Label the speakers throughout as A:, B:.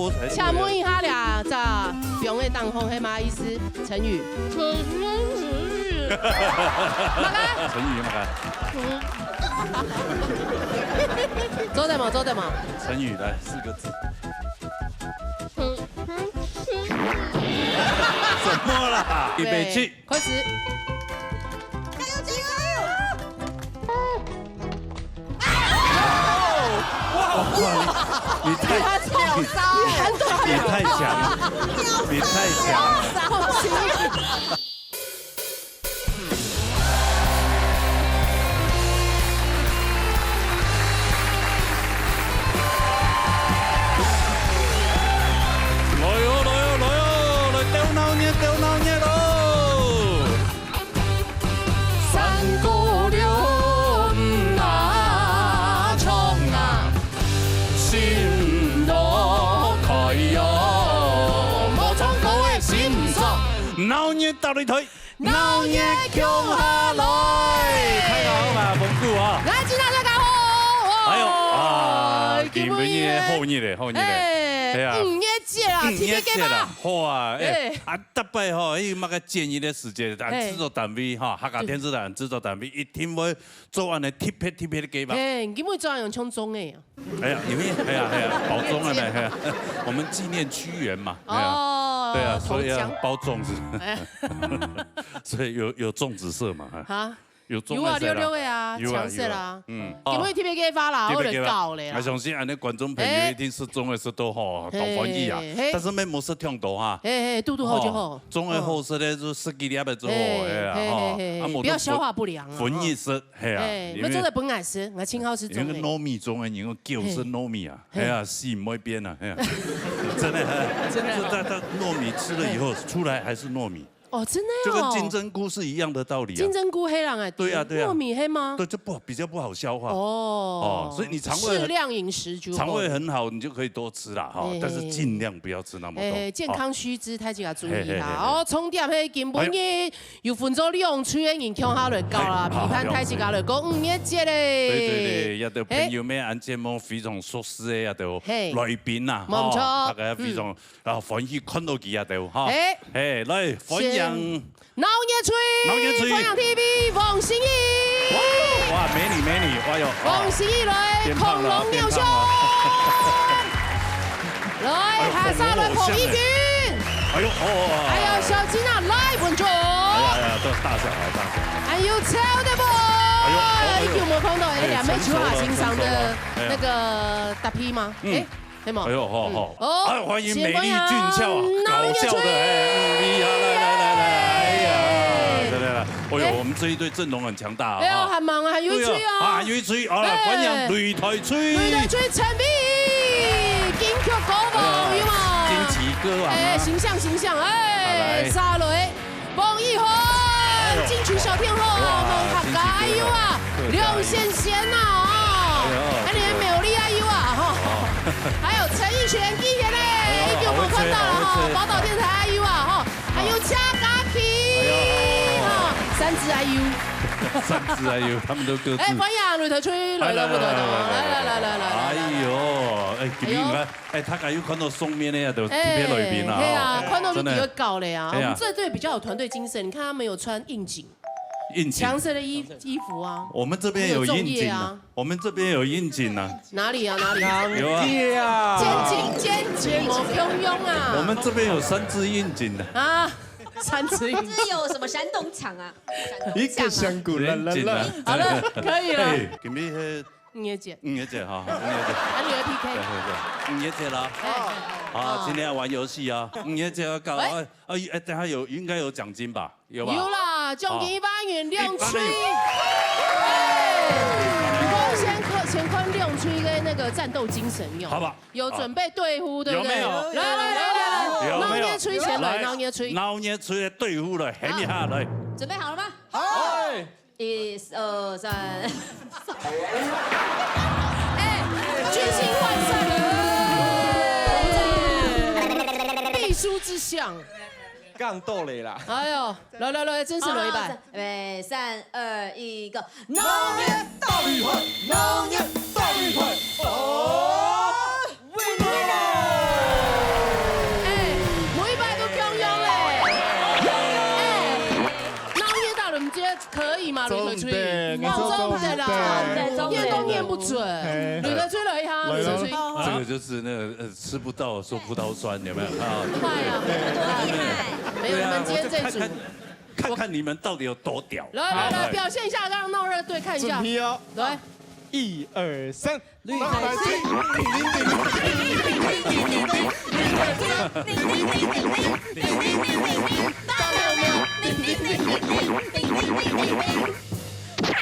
A: 多才对。
B: 请问一下俩，咋表妹当红黑马意思？成语。马干。
A: 成语嘛看。
B: 做得嘛，做得嘛。
A: 成语来4个字。什么啦？预备起，
B: 开始。
A: 你太强了，你太强了。来哟来哟来哟，来丢闹热喽！
B: 三姑六那冲啊，
A: 心多开哟，莫冲高的心脏，闹热到你腿，闹热强下来。开个好嘛，蒙古啊！
B: 来，今天大家好。
A: 哎呦啊，今年后日嘞，后日嘞，对啊。
B: 5月节啦，TVK 啦，
A: 好啊，特别吼，迄么个建议的时间，但制作单位哈，客家电视台制作单位一定会做安尼贴片的给吧。
B: 基本上用冲中的呀。
A: 哎呀，因为包装啊呢，我们纪念屈原嘛。哦。对啊，所以要包粽子。所以有粽子色嘛。啊。有啊，
B: 溜溜的啊，强势啦。因为 TVK 发啦，我就搞嘞。
A: 我相信安尼观众朋友一定是中的是都好，懂翻译啊。但是没模式听到哈。嘟好就好。中的好色呢，就10几粒的就好，
B: 不要消化不良啊。
A: 粉意色，系啊。
B: 我做的本来是，我青蒿是中的。
A: 糯米中的，因为叫是糯米啊，哎呀，细唔会变啊，真的，它糯米吃了以后出来还是糯米。
B: 哦，真的
A: 就跟金针菇是一样的道理啊。
B: 金针菇黑人哎，
A: 对啊，
B: 糯米黑吗？
A: 对，就比较不好消化。哦，所以你肠胃
B: 适量饮食就
A: 肠胃很好，你就可以多吃啦哈，但是尽量不要吃那么多。
B: 健康须知，大家要注意啦。哦，重点迄根本嘅又分做2区嘅人强下来高啦，批判大家来讲5月节咧。
A: 对，也得朋友们按节目非常熟悉嘅，也都来宾呐，
B: 冇错，
A: 大家非常欢喜看到佢也都哈。来欢迎。
B: 闹热吹，凤阳 TV 王心怡。
A: 哇，美女，哎呦！
B: 王心怡来，恐龙鸟兄。来，下沙来彭一军。
A: 哎呦，
B: 还有小金啊，来文卓。
A: 哎，都大小孩。
B: 还有超的波。哎呦，有没有看到两枚球下欣赏的那个大 P 吗？黑吗？
A: 哎呦，好，欢迎美丽俊俏、搞笑的，厉害，来，哎呦，我们这一队阵容很强大啊！
B: 哎呦，很忙啊，还有一吹啊，
A: 有一吹啊，欢迎擂台吹，
B: 陈碧，金曲歌王有嘛？
A: 金曲歌王，
B: 形象，沙雷，王一宏，金曲小天后，孟客家哎呦啊，梁贤贤呐，还有美丽哎呦啊哈，还有陈奕迅艺人嘞，已经我看到了哈，宝岛电台哎呦啊哈，还有恰嘎奇。3只 IU，3
A: 只 IU， 他们都各自。
B: 欢迎擂台吹，来，
A: 哎呦，今天他敢有看到双面的呀，都特别来宾啊。
B: 对啊，看到就比较高了呀。我们这队比较有团队精神，你看他们有穿应景，强色的衣服啊。
A: 我们这边有应景啊，我们这边有应景啊。
B: 哪里啊？
A: 有啊。
B: 肩颈，我汹涌啊。
A: 我们这边有3只应景的啊。
B: 3只应景。
C: 这有什么山东腔啊？
D: 一个香菇啦啦啦。
B: 好了，可以了。
A: 今天
B: 5月节
A: 哈，
B: 女儿 PK。
A: 5月节啦。好，今天要玩游戏啊。5月节要搞等下应该有奖金吧？有吧？
B: 有啦，奖金100元2吹。乾坤亮吹的那个战斗精神有，
A: 好吧？
B: 有准备对呼，对不对？
A: 有没有？
B: 来，闹热吹前来，闹热
A: 吹的对呼了，喊一下来。
C: 准备好了吗？好。1、2、3。
B: 军心涣散，必输之相。
D: 杠斗嘞啦！
B: 哎呦，来，真是来吧！
C: 预备，3、2、1，Go！
E: 闹热大比赛，闹热大比赛，哦 ，winner！
B: 唔接可以吗？吕翠
A: 中的
B: 翠，中的啦，念都念不准。吕翠翠来一下，吕翠翠。
A: 这个就是那个吃不到说葡萄酸，有没有啊？
B: 快啊！没有，你们今天这组。
A: 看看你们到底有多屌！
B: 来，表现一下，让闹热队看一下。
D: 准批哦，
B: 来
D: ，1、2、3，
B: 绿彩青。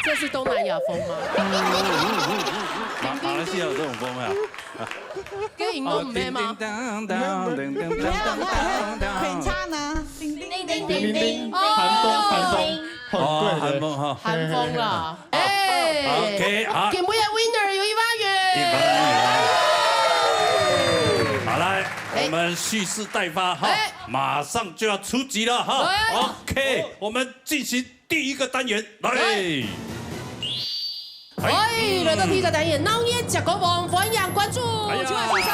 B: 这是东南亚风吗？
A: 马来西亚有这种风啊？
B: 跟荧幕没吗？
E: 很差呢。
D: 韩风，
A: 韩风哈，
B: 韩风啦。哎
A: ，OK， 好，
B: 给不要 winner 有1万元。
A: 好来，我们蓄势待发哈，马上就要出击了哈。OK， 我们进行第1个单元，来。
B: 哎，来到第1个单元，闹捏吃国王，欢迎关注，就要欣赏。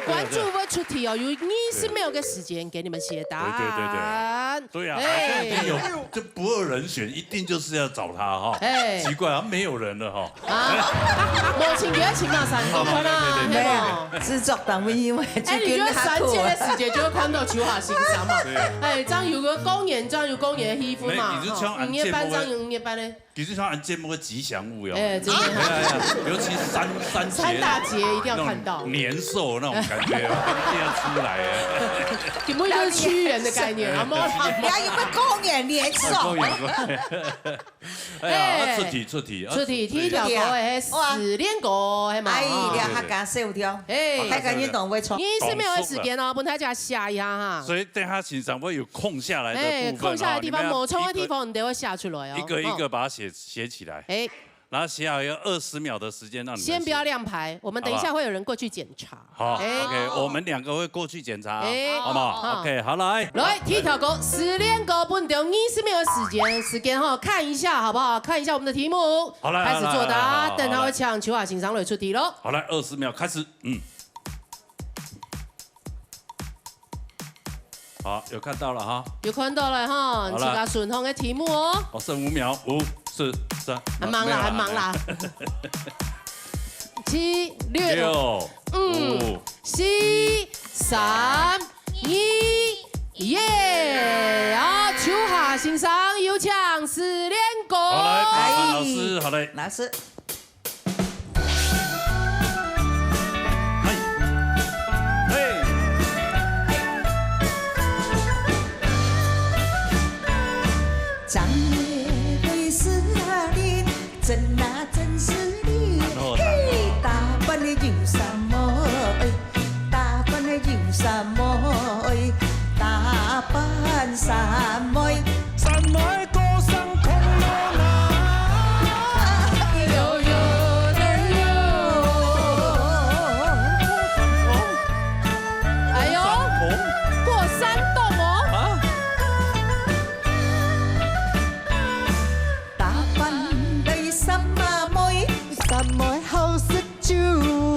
B: 关注会出题哦，有20秒的时间给你们写答案。
A: 对啊，现在有就不二人选，一定就是要找他哈。哎，奇怪啊，没有人了哈。
B: 无请给请马三公啦，
E: 没有，制作单位因为
B: 哎，你觉得3届的时间就会看到秋下欣赏嘛？哎，这样有个公演，这样有公演的戏份嘛。5夜班这样有5夜班呢？
A: 其实像按节目的吉祥物哟，
B: 哎，真的，
A: 尤其三
B: 大节一定要看到
A: 年兽那种感觉，一定要出来哎。
B: 根本就是屈原的概念，好吗？
E: 你还有个公演连手。
A: 哎，出题，
B: 踢条歌的4连歌，系嘛？
E: 哎，两下加小条，哎，还赶紧动会错。
B: 20秒的时间哦，本台家下一下哈。
A: 所以等下欣赏会有空下来的部分，
B: 空下来的地方、冒充的地方，你都会写出来哦。
A: 一个一个把它写起来。哎。然后写好要20秒的时间让你们。
B: 先不要亮牌，我们等一下会有人过去检查。
A: 好 ，OK， 我们2个会过去检查，好不好 ？OK， 好来。
B: 来，踢条歌4连歌，本中20秒的时间哈，看一下好不好？看一下我们的题目。
A: 好来，
B: 开始作答，等他会抢秋下欣赏类出题喽。
A: 好来，20秒开始，好，有看到了哈，
B: 有看到了哈，请他顺风的题目哦。
A: 剩5秒，5、4、3，
B: 还忙啦。7、6、5、4、3、2、耶！好，秋下欣赏有请4连歌。
A: 好来，老师，好嘞，
E: 老师。长夜对思念，真啊真是你。嘿，打扮的有什么？打扮的有什么？打扮什么？
D: 什么歌声空落那？
B: 悠悠的悠。哎呦，过山洞哦。
E: 打扮的什么？什么好食酒？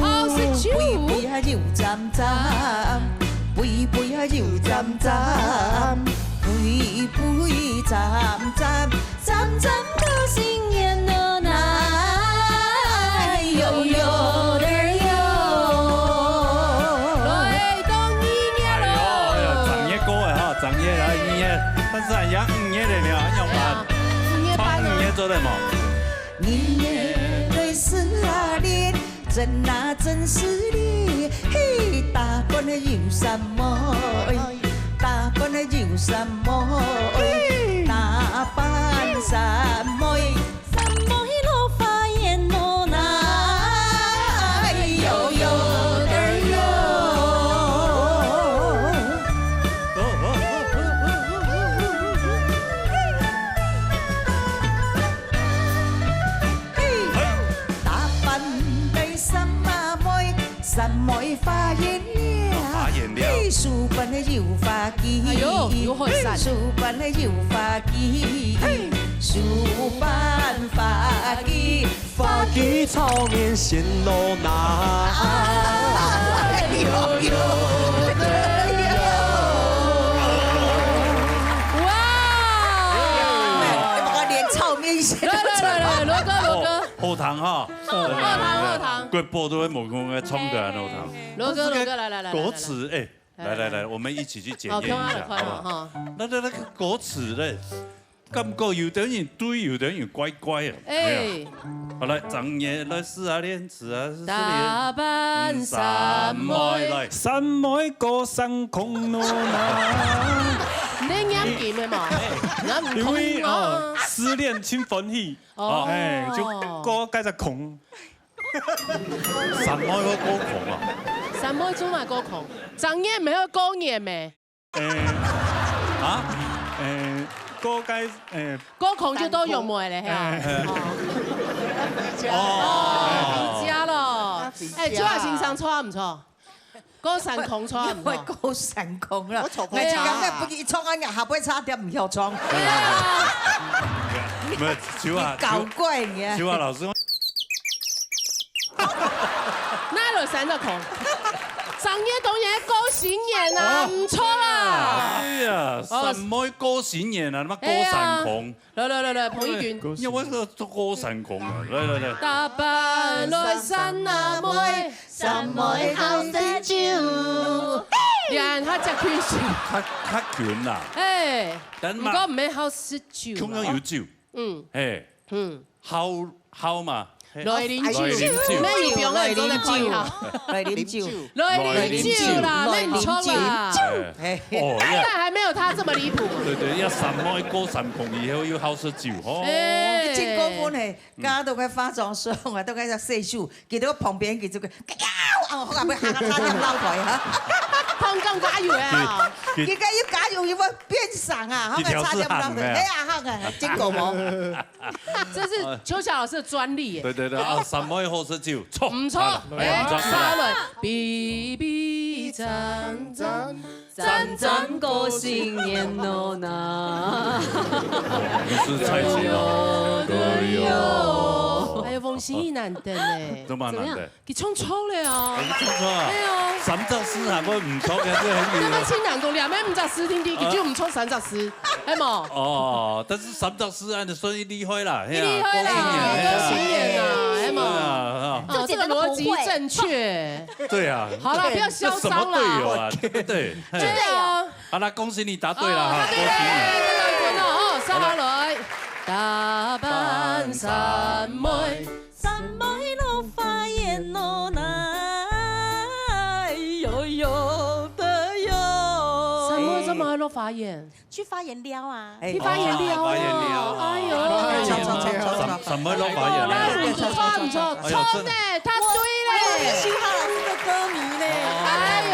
B: 好食酒。
E: 杯杯啊油沾沾，杯杯啊油沾沾，杯杯沾沾，沾沾到心眼的那悠悠的悠。
B: 来，到2年了。
A: 长夜歌的哈，长夜来2夜，但是还养5夜的了，用吧？唱5夜做的嘛。
E: 你的思念，真啊真是你。嘿，打扮的有什么？打扮的有什么？打扮什么？什么落花艳落那悠悠的悠。打扮的什么？什么花颜料？书本的油发机，
B: 哎呦，有会散。
E: 书本的油发机，书本发机，
D: 发机草面显露那。
E: 悠悠的悠。
A: 糖哈，
B: 喝糖，
A: 贵波都会某公会冲的那糖。
B: 罗哥，来，
A: 果子哎，来，我们一起去检验一下，好不好？那个果子嘞，感觉有点对，有点怪怪啊。哎，好来，正月来试下练，试下
B: 大班三妹，
A: 来，
D: 三妹过山空咯那。
B: 你念劍的嘛？
D: 因为失恋请欢喜，哎，就歌改只空。
A: 三妹我歌狂啊！
B: 三妹做嘛歌狂？正月没有过年没？
D: 歌改
B: 歌狂就都有妹嘞，哈。比加咯，哎，朱亚先生错唔错？高山空錯唔錯？
E: 高山空啦，我一講嘅不佢創啊，下尾差點唔曉創。
B: 係啊，
A: 唔係小華，
E: 搞怪嘅。
A: 小華老師，
B: 哪有山的空？正月當然高新年啊，唔錯啦。
A: 哎呀，什麼高新年啊？乜高山空？
B: 來，彭一軍。
A: 因為個高山空啊！來。
B: 大班來山啊妹，三妹好食酒。人他只拳算。
A: 較拳啦。
B: 誒，唔過唔係好食酒。
A: 中央有酒。烤嘛。
B: 來啉酒，咩要用嚟做得開下？
E: 來啉酒，
B: 來啉酒啦，咩唔錯啦。但還沒有他這麼離譜。
A: 對，要三妹過山空以後要好食酒哦。
E: 真講阮係加到佢化妝霜啊，到佢只洗手，見到旁邊佢就佢，我後尾下差點撈台嚇。香港加油啊！而家要加油要變上啊，後尾差點撈台，真講冇。
B: 這是邱小老師的專利。
A: 對，啊，三妹好食酒，錯。
B: 唔錯，沙倫，比比戰戰過新年咯那。
A: 是蔡琴哦。
B: 還有風喜難登咧。
A: 都蠻難的。
B: 佢衝錯了啊！
A: 衝錯啊！係啊。314係咪唔錯嘅？即係很遠。咁
B: 青南公兩咩514天啲，佢就唔錯314，係冇？
A: 哦，但是314按的順利厲害啦，
B: 厲害啦，恭喜你啊，係冇？這個邏輯正確。
A: 對啊。
B: 好了，不要囂張啦。
A: 什麼隊友啊？對。
B: 真的啊。
A: 好啦，恭喜你答對啦哈！
B: 恭喜你。哦，沙拉來，大班三妹，
E: 三妹落花園咯那，有的有。
B: 三妹怎麼還落花園？
C: 去花園撩啊！
B: 去花園撩啊！哎呦，
A: 什麼落花園啊？
B: 唔錯，錯呢，他對嘞。
E: 徐浩老師的歌迷呢？
B: 哎呦，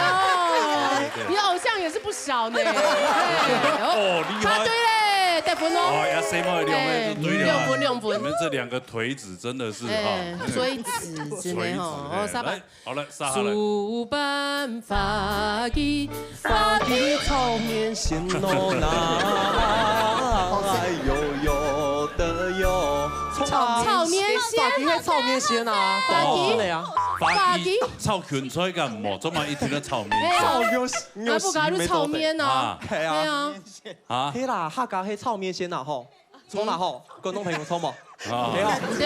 B: 你偶像也是不小呢。哦，
A: 厲害。
B: 他對嘞，得分哦。
A: 哦呀，3妹
B: 2分。
A: 你們這兩個腿子真的是哈，
B: 椎子之類哈。哦，沙巴。
A: 好了，沙哈了。
B: 主辦發雞
D: 炒麵線咯那，有的有。
B: 炒麵線，
D: 炒麵線啊，
B: 發雞，
A: 炒拳菜㗎，唔好，做乜一天都炒麵線？
B: 還不搞就炒麵啊？係啊，
D: 啊，嘿啦，客家嘿炒麵線啊吼，衝啦吼，觀眾朋友衝冇？
B: 你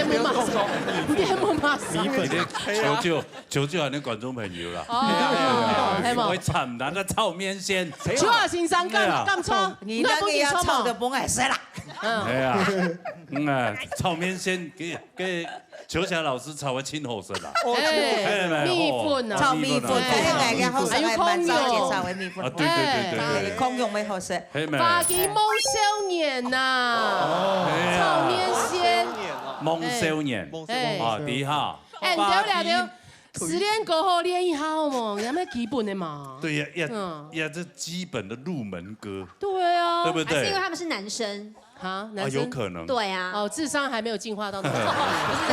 B: 冇馬上，
A: 求救下啲觀眾朋友啦。
B: 係冇？
A: 會慘難嘅炒麵線。
B: 邱亞先生咁錯，
E: 你那個要炒的本來是啦。
A: 係啊，炒麵線給邱霞老師炒個清河色啦。
B: 米粉啊，
E: 炒米粉，係嘅，好食係蠻少見炒嘅米粉。
A: 對，
E: 空用嘅好食。
B: 發雞夢少年吶，炒麵線。
A: 夢少年，啊，底下。
B: 哎，對，失戀過後練一下好冇？有咩基本的嘛？
A: 對呀，這基本的入門歌。
B: 對啊，
A: 對不對？
C: 還是因為他們是男生。
B: 啊，男生
A: 有可能。
C: 對啊。
B: 哦，智商還沒有進化到那，不是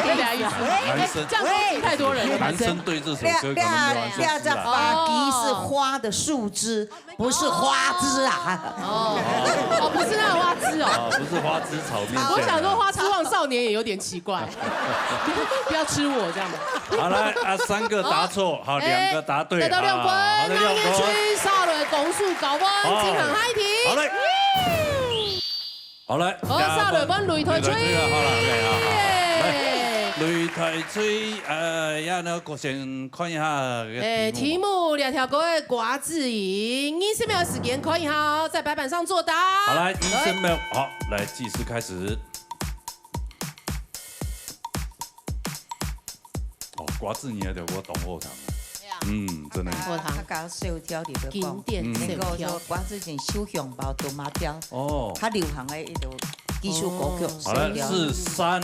B: 這個意思。
A: 男生
B: 這樣攻擊太多人了。
A: 男生對這首歌可能沒有
E: 這發雞是花的樹枝，不是花枝啊。
B: 哦，不是那個花枝哦。
A: 不是花枝炒麵。
B: 我想說花痴望少年也有點奇怪，不要吃我這樣嘛。
A: 好來啊，3個答錯，好，2個答對，
B: 得到2分，那也吹沙雷公數高溫，金行海婷。
A: 好嘞。好嘞，
B: 好，沙雷溫擂台吹。
A: 好啦，擂台吹，呀，那个先看一下
B: 题目两条歌的瓜子赢，20秒时间可以好，在白板上作答。
A: 好，来20秒，好，来计时开始。哦，瓜子你还得我懂后堂。真的。
B: 后堂。
E: 他搞小条的
B: 经典小条。
E: 那个瓜子前手香包多麻条。
A: 哦。
E: 较流行的一条基础歌曲。
A: 好了，4、3、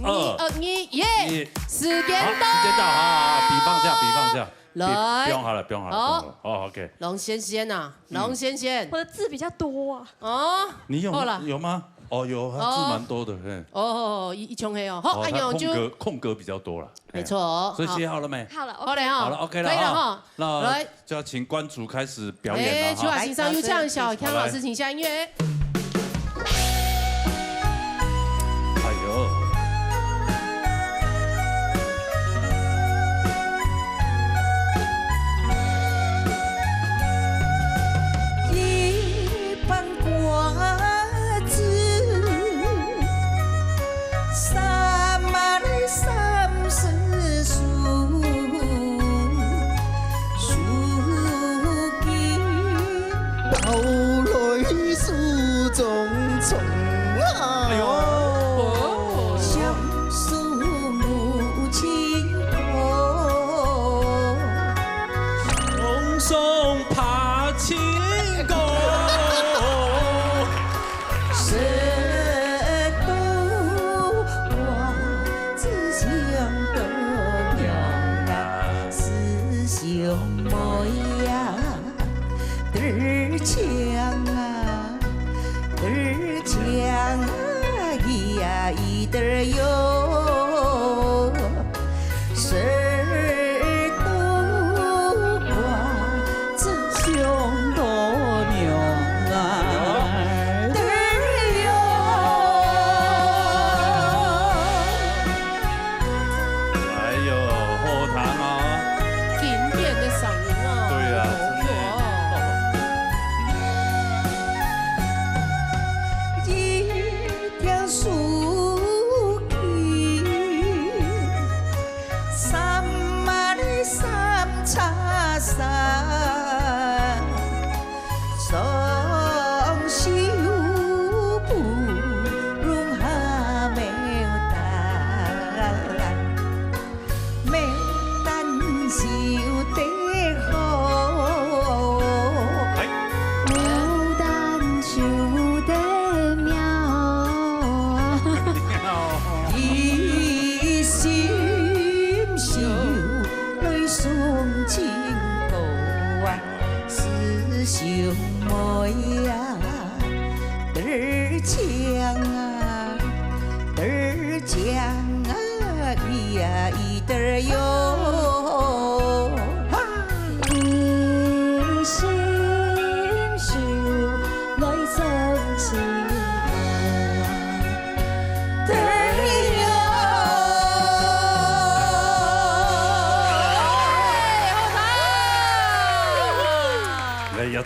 A: 2、
B: 1，耶！时间到。
A: 时间到啊！笔放下。
B: 来，
A: 不用好了。好，OK。
B: 龙先生呐，龙先生，
C: 我的字比较多啊。
B: 哦，
A: 你有吗？哦，有，字蛮多的，
B: 哦，一穷黑哦，好，哎呦就
A: 空格比较多了，
B: 没错。
A: 所以写好了没？
C: 好了，
B: 好了哈，
A: 好了 ，OK 了，
B: 可以了哈。
A: 那
B: 来，
A: 就要请关主开始表演了
B: 曲瓦欣赏有唱小康老师，请下音乐。
A: 哎呦。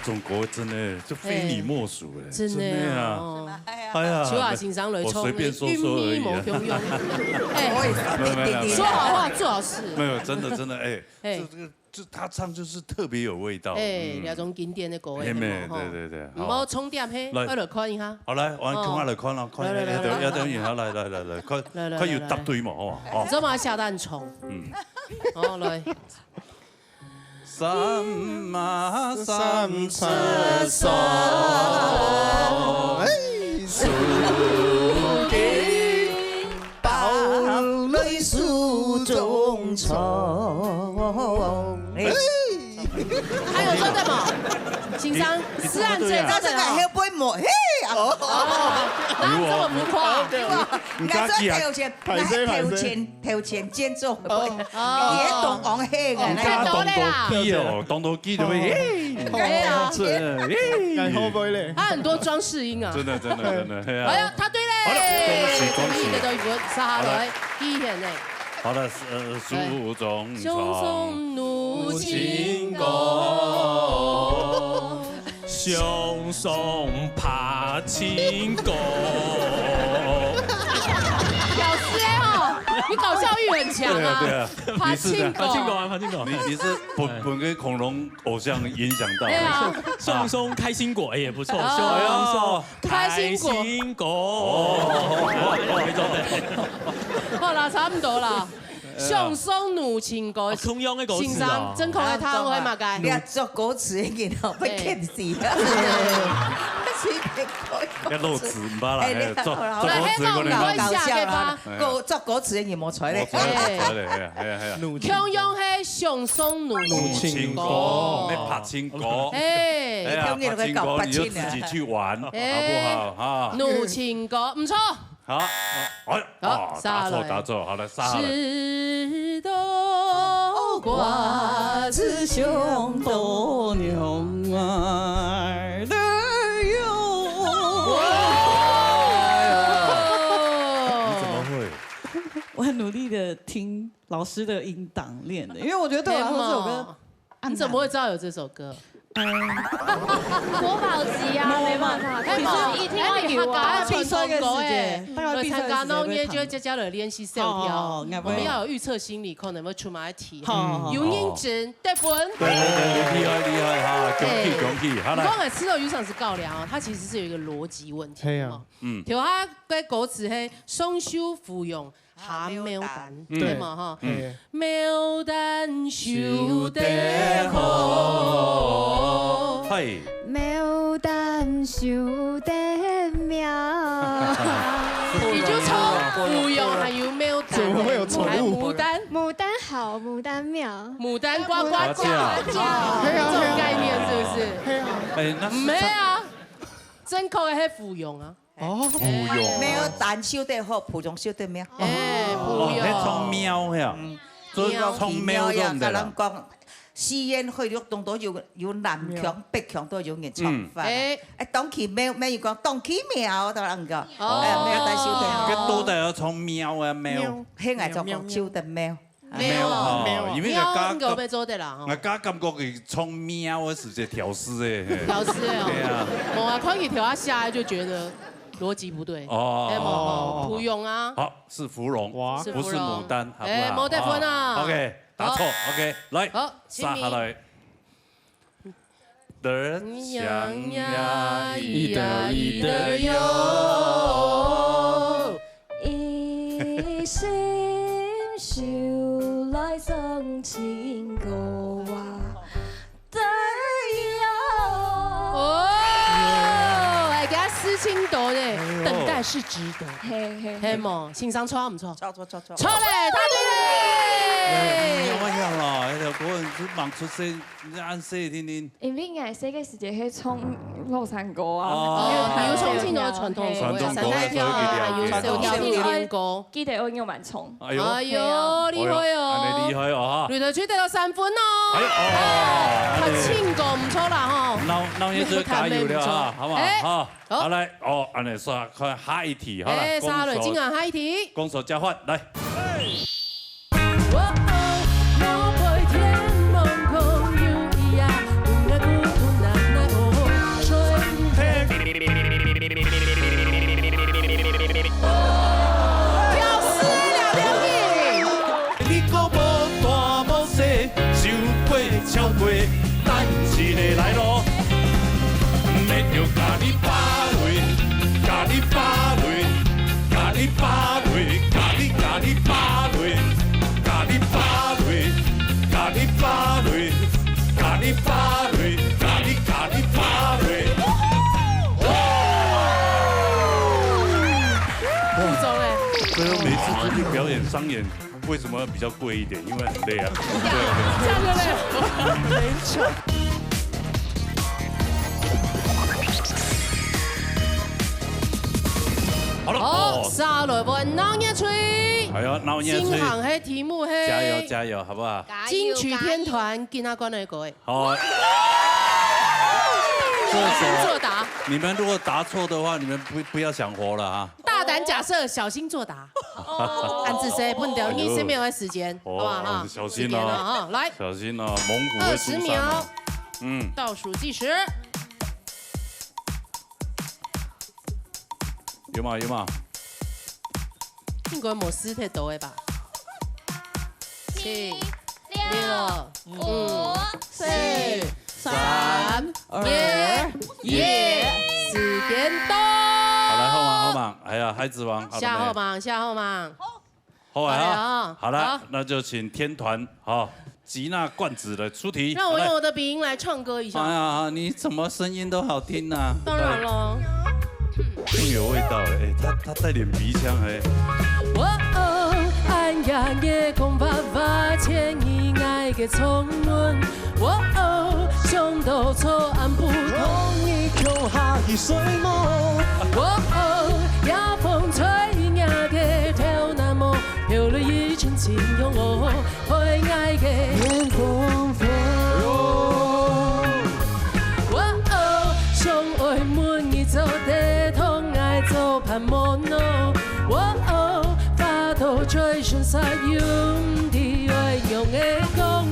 A: 中国真的就非你莫属哎，
B: 真的啊！
A: 哎呀，
B: 曲瓦欣赏雷聪，
A: 我随便说说而已。
B: 说好话做好事。
A: 没有，真的哎，这他唱就是特别有味道。
B: 哎，那种经典的歌哎。
A: 对。
B: 唔好充电嘿，我来看一下。
A: 好来，我看来看啦，看要等于好来，快要答对嘛，好嘛？
B: 这嘛下蛋虫。好来。
A: 三马三厕所，书记包里书中藏。
B: 还有这对吗？欣赏思案最早
E: 这个还杯莫嘿啊！
B: 哪这么浮夸？
E: 你看头前建筑，也懂王嘿个，
A: 当多机对不对？
D: 好杯嘞！
B: 他很多装饰音啊，
A: 真的。
B: 哎呀，他对嘞！
A: 好了，恭喜！
B: 你的都有啥来？第一天呢？
A: 好了，书中
B: 藏怒情歌，
D: 雄松爬青歌。
B: 表示嘞吼，你搞笑欲很强啊。
A: 对啊，
B: 爬
A: 你是
B: 庆
D: 爬进狗
B: 狗，
D: 啊，爬进狗。
A: 你是本跟恐龙偶像影响到。
B: 对啊，
D: 松松开心果也不错，
B: 哦
D: 松
B: 开心果
D: 开心果。
B: 好啦，差不多啦。上松怒情歌，
D: 通用的歌
B: 欣
D: 词啊
B: 赏，真空的汤会嘛该。
E: 你作歌词的人哦，要见死啊！随便改。
A: 要露词，唔捌啦，作
B: 来，
A: 歌
B: 黑狗
A: 词可能
B: 搞一下给吧。
E: 作歌词的人无出来。
A: 係啊，
B: 通用係上松怒情歌，
A: 你拍青歌，
B: 哎，
A: 拍青歌你就自己去玩，好不好啊？
B: 怒情歌唔錯。
A: 好，答錯，好了，殺了。
B: 是冬瓜子
E: 上多娘儿的哟。
A: 你怎么会？
F: 我很努力的听老师的音档练的，因为我觉得对我来说这首歌，
B: 你怎么会知道有这首歌？
C: 国宝级啊，没办法，
B: 哎嘛，
C: 一听到有啊，
B: 传统歌哎，
F: 大概闭
B: 参加
F: 塞
B: 農業就加加了練習 self 跳，
F: 哦
B: 我們要有預測心理，可能會出馬一題。
F: 好
B: 有認真得分。
A: 對，厲害哈，恭喜，好
B: 光
A: 來。
B: 係吃肉魚上是高粱哦，它其實是有一個邏輯問題。
D: 係啊，
B: 條它嘅歌詞係雙手扶擁下牡丹，對嘛哈？牡丹秀得好。
A: 係。
C: 牡丹秀得妙。
B: 你就從扶擁還有牡丹，怎麼會有寵物？牡丹，
C: 牡丹好，牡丹妙。
B: 牡丹呱呱叫，這種概念是不是？
A: 哎，那
B: 唔係啊，正確嘅係扶擁啊。
A: 芙蓉。
E: 沒有蛋修得好，普通修得妙。
B: 哎，扶
A: 迄種
B: 擁。
A: 喵呀，做從喵用的啦。
E: 講西煙去咗當到有南強北強都有人唱法。誒，當期喵咩要講當期喵都能夠。喵蛋修得
A: 個
E: 好。
A: 都得要從喵啊喵。
E: 輕係就講修得喵。
A: 喵，因為我
B: 喵，
A: 家
B: 應該做得啦。
A: 我家感覺佢從喵嘅時節調絲誒。
B: 調絲
A: 對啊。
B: 我啊，看你調下下來就覺得邏輯不對。
A: 哦。
B: 芙蓉啊。
A: 好，是芙蓉，不是牡丹，好不好？
B: 冇得分啊。
A: OK，答錯。OK，來，
B: 好，
A: 殺下來。的香呀，一的一的有。
C: 一心想來送情歌啊，得有。
B: 哦，哎，給他詩清讀咧，等待是值得。
C: 嘿嘿，
B: 係冇，欣賞錯唔錯？
E: 錯。
B: 錯咧，答對咧。
A: 我呀啦，迄條歌人忙出聲，你按聲聽聽。
C: 因為硬寫嘅時節係唱洛杉磯啊，
B: 比如重慶的傳統
A: 傳統歌
B: 散彈跳啊，還有手跳榴蓮歌。
C: 記得我用蠻重。
A: 哎呦，
B: 哎呦，厲害哦！
A: 厲害哦！
B: 雷隊取得了3分
A: 哎
B: 哦。
A: 哦，
B: 他慶歌唔錯啦哈。
A: 那也是加油了啊，好不好？好，好來，哦，安尼說，看下一題，好了，
B: 哎，沙雷，今晚下一題。
A: 攻守交換，來。所以每次出去表演商演，为什么比较贵一点？因为很累啊。
B: 这样就累。没错。
A: 好了，
B: 好，沙雷問鬧熱吹。
A: 哎呀，鬧熱吹。
B: 今行嘅題目係
A: 加油加油，好不好？
B: 金曲天團見下關內個。
A: 好。
B: 作答。
A: 你們如果答錯的話，你們不要想活了啊！
B: 大膽假設，小心作答。暗自說不能，你身邊有時間，好不好哈？
A: 小心哦，
B: 來，
A: 小心哦，猛虎會出
B: 20秒。
A: 嗯，
B: 倒數計時。
A: 有嘛有嘛？
B: 應該冇輸太多嘅吧？ 7、6、5、4、3、2、1，时间到。
A: 好来，后忙，哎呀，孩子王，
B: 下后忙，下后忙。
A: 好来啊，好了
B: 好，
A: 那就请天团好吉娜冠子的出题。
B: 让我用我的鼻音来唱歌一下。
A: 哎呀，你怎么声音都好听呐？
B: 当然了。
A: 更有味道哎，他带点鼻腔哎。
B: 暗夜夜空发发牵意爱嘅重温。想到错暗不同意就下雨水梦。夜风吹呀嘅跳那么飘了一阵情拥我会爱嘅眼光风。想爱满意做地痛爱做盼望咯。发到最顺撒用的爱用的讲。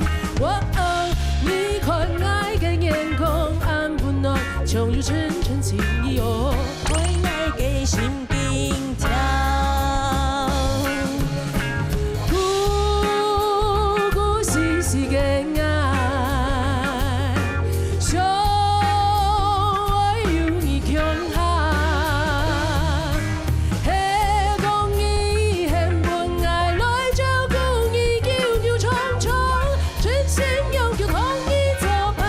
B: 你看爱嘅眼光暗不暖，像如层层情意哦，为爱嘅心冰跳。故事是嘅爱，相爱有你强下。嘿，讲伊很本爱来照顾你，久久长长，真心永久同你作伴。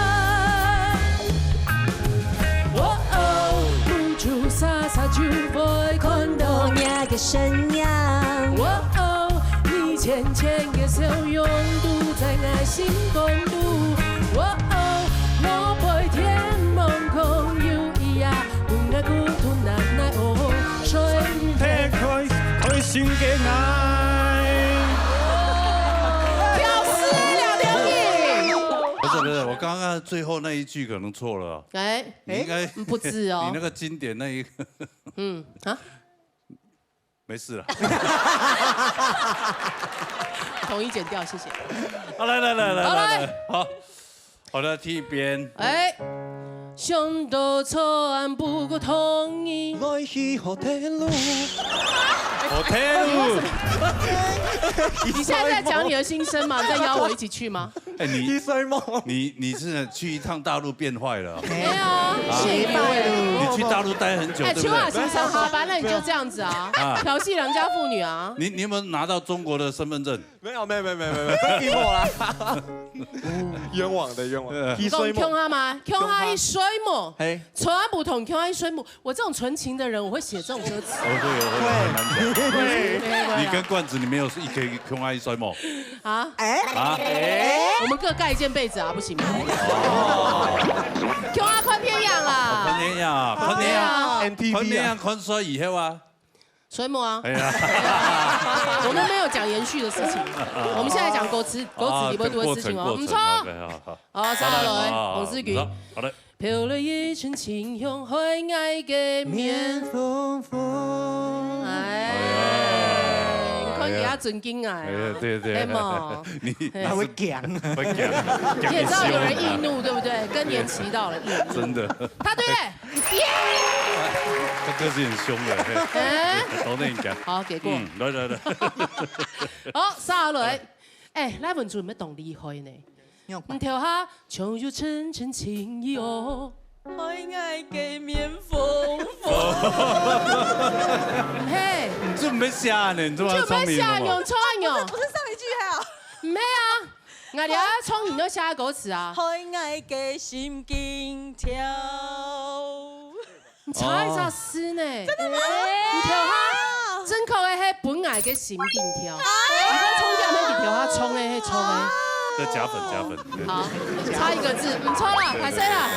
B: 付出洒洒就会看到你嘅身影。你浅浅嘅笑容都在爱心共度。我陪天梦空有一呀，本爱孤独难耐哦，谁
D: 开心嘅爱。
B: 屌丝了刘颖。
A: 不是，我刚刚最后那一句可能错了。
B: 哎，
A: 你应该
B: 不止哦。
A: 你那个经典那一个。没事了。
B: 统一剪掉，谢谢。
A: 好，来，好，好的，听一遍。
B: 哎，想到错案不过同意。
D: 来去后天路，
A: 我听。
B: 你现在在讲你的心声吗？你在邀我一起去吗？
A: 哎，你是去一趟大陆变坏了？
B: 没有啊，谁
A: 你去大陆待很久，对不
B: 秋雅
A: 对？
B: 行生好吧，那你就这样子啊，调戏良家妇女啊。
A: 你有没有拿到中国的身份证？
G: 没有，给我啦。冤枉的。
B: 讲穷他吗？穷他一水母，
G: 嘿，
B: 纯不同穷他一水母。我这种纯情的人，我会写这种歌词。
A: 会，你跟罐子里面有一可以空爱摔吗？
B: 啊？我们各盖一件被子啊，不行吗？穷他宽天养啦。
A: 宽天养宽天养宽摔以后啊。
B: 水母啊！
A: 哎呀，
B: 我们没有讲延续的事情，我们现在讲狗子里边多的事情哦。唔错，好，下来，洪思菊，
A: 好的。
B: 飘了一阵清香，会爱嘅面风风。哎，你看人家尊敬啊。
A: 对，你
G: 他会讲，
B: 你也知道有人易怒，对不对？更年期到了，易怒。
A: 真的。
B: 他对。
A: 他个性很凶的，都那讲。
B: 好，给过。
A: 来。
B: 好，下来，来文主有咩动厉害呢？唔跳下，像如层层情意哦，爱爱嘅面风风。嘿，
A: 你这没瞎呢，你这么聪明吗？
B: 冲啊！
E: 不是上一句还有？
B: 没啊，我哋啊冲你都下歌词啊。
E: 爱爱嘅心惊跳。
B: 你查一查诗呢？真的吗？你跳下，真口的迄本来嘅心定跳。你在冲掉那你跳下冲的迄冲的。
A: 这加分。
B: 好，差一个字，唔错啦，排谁啦？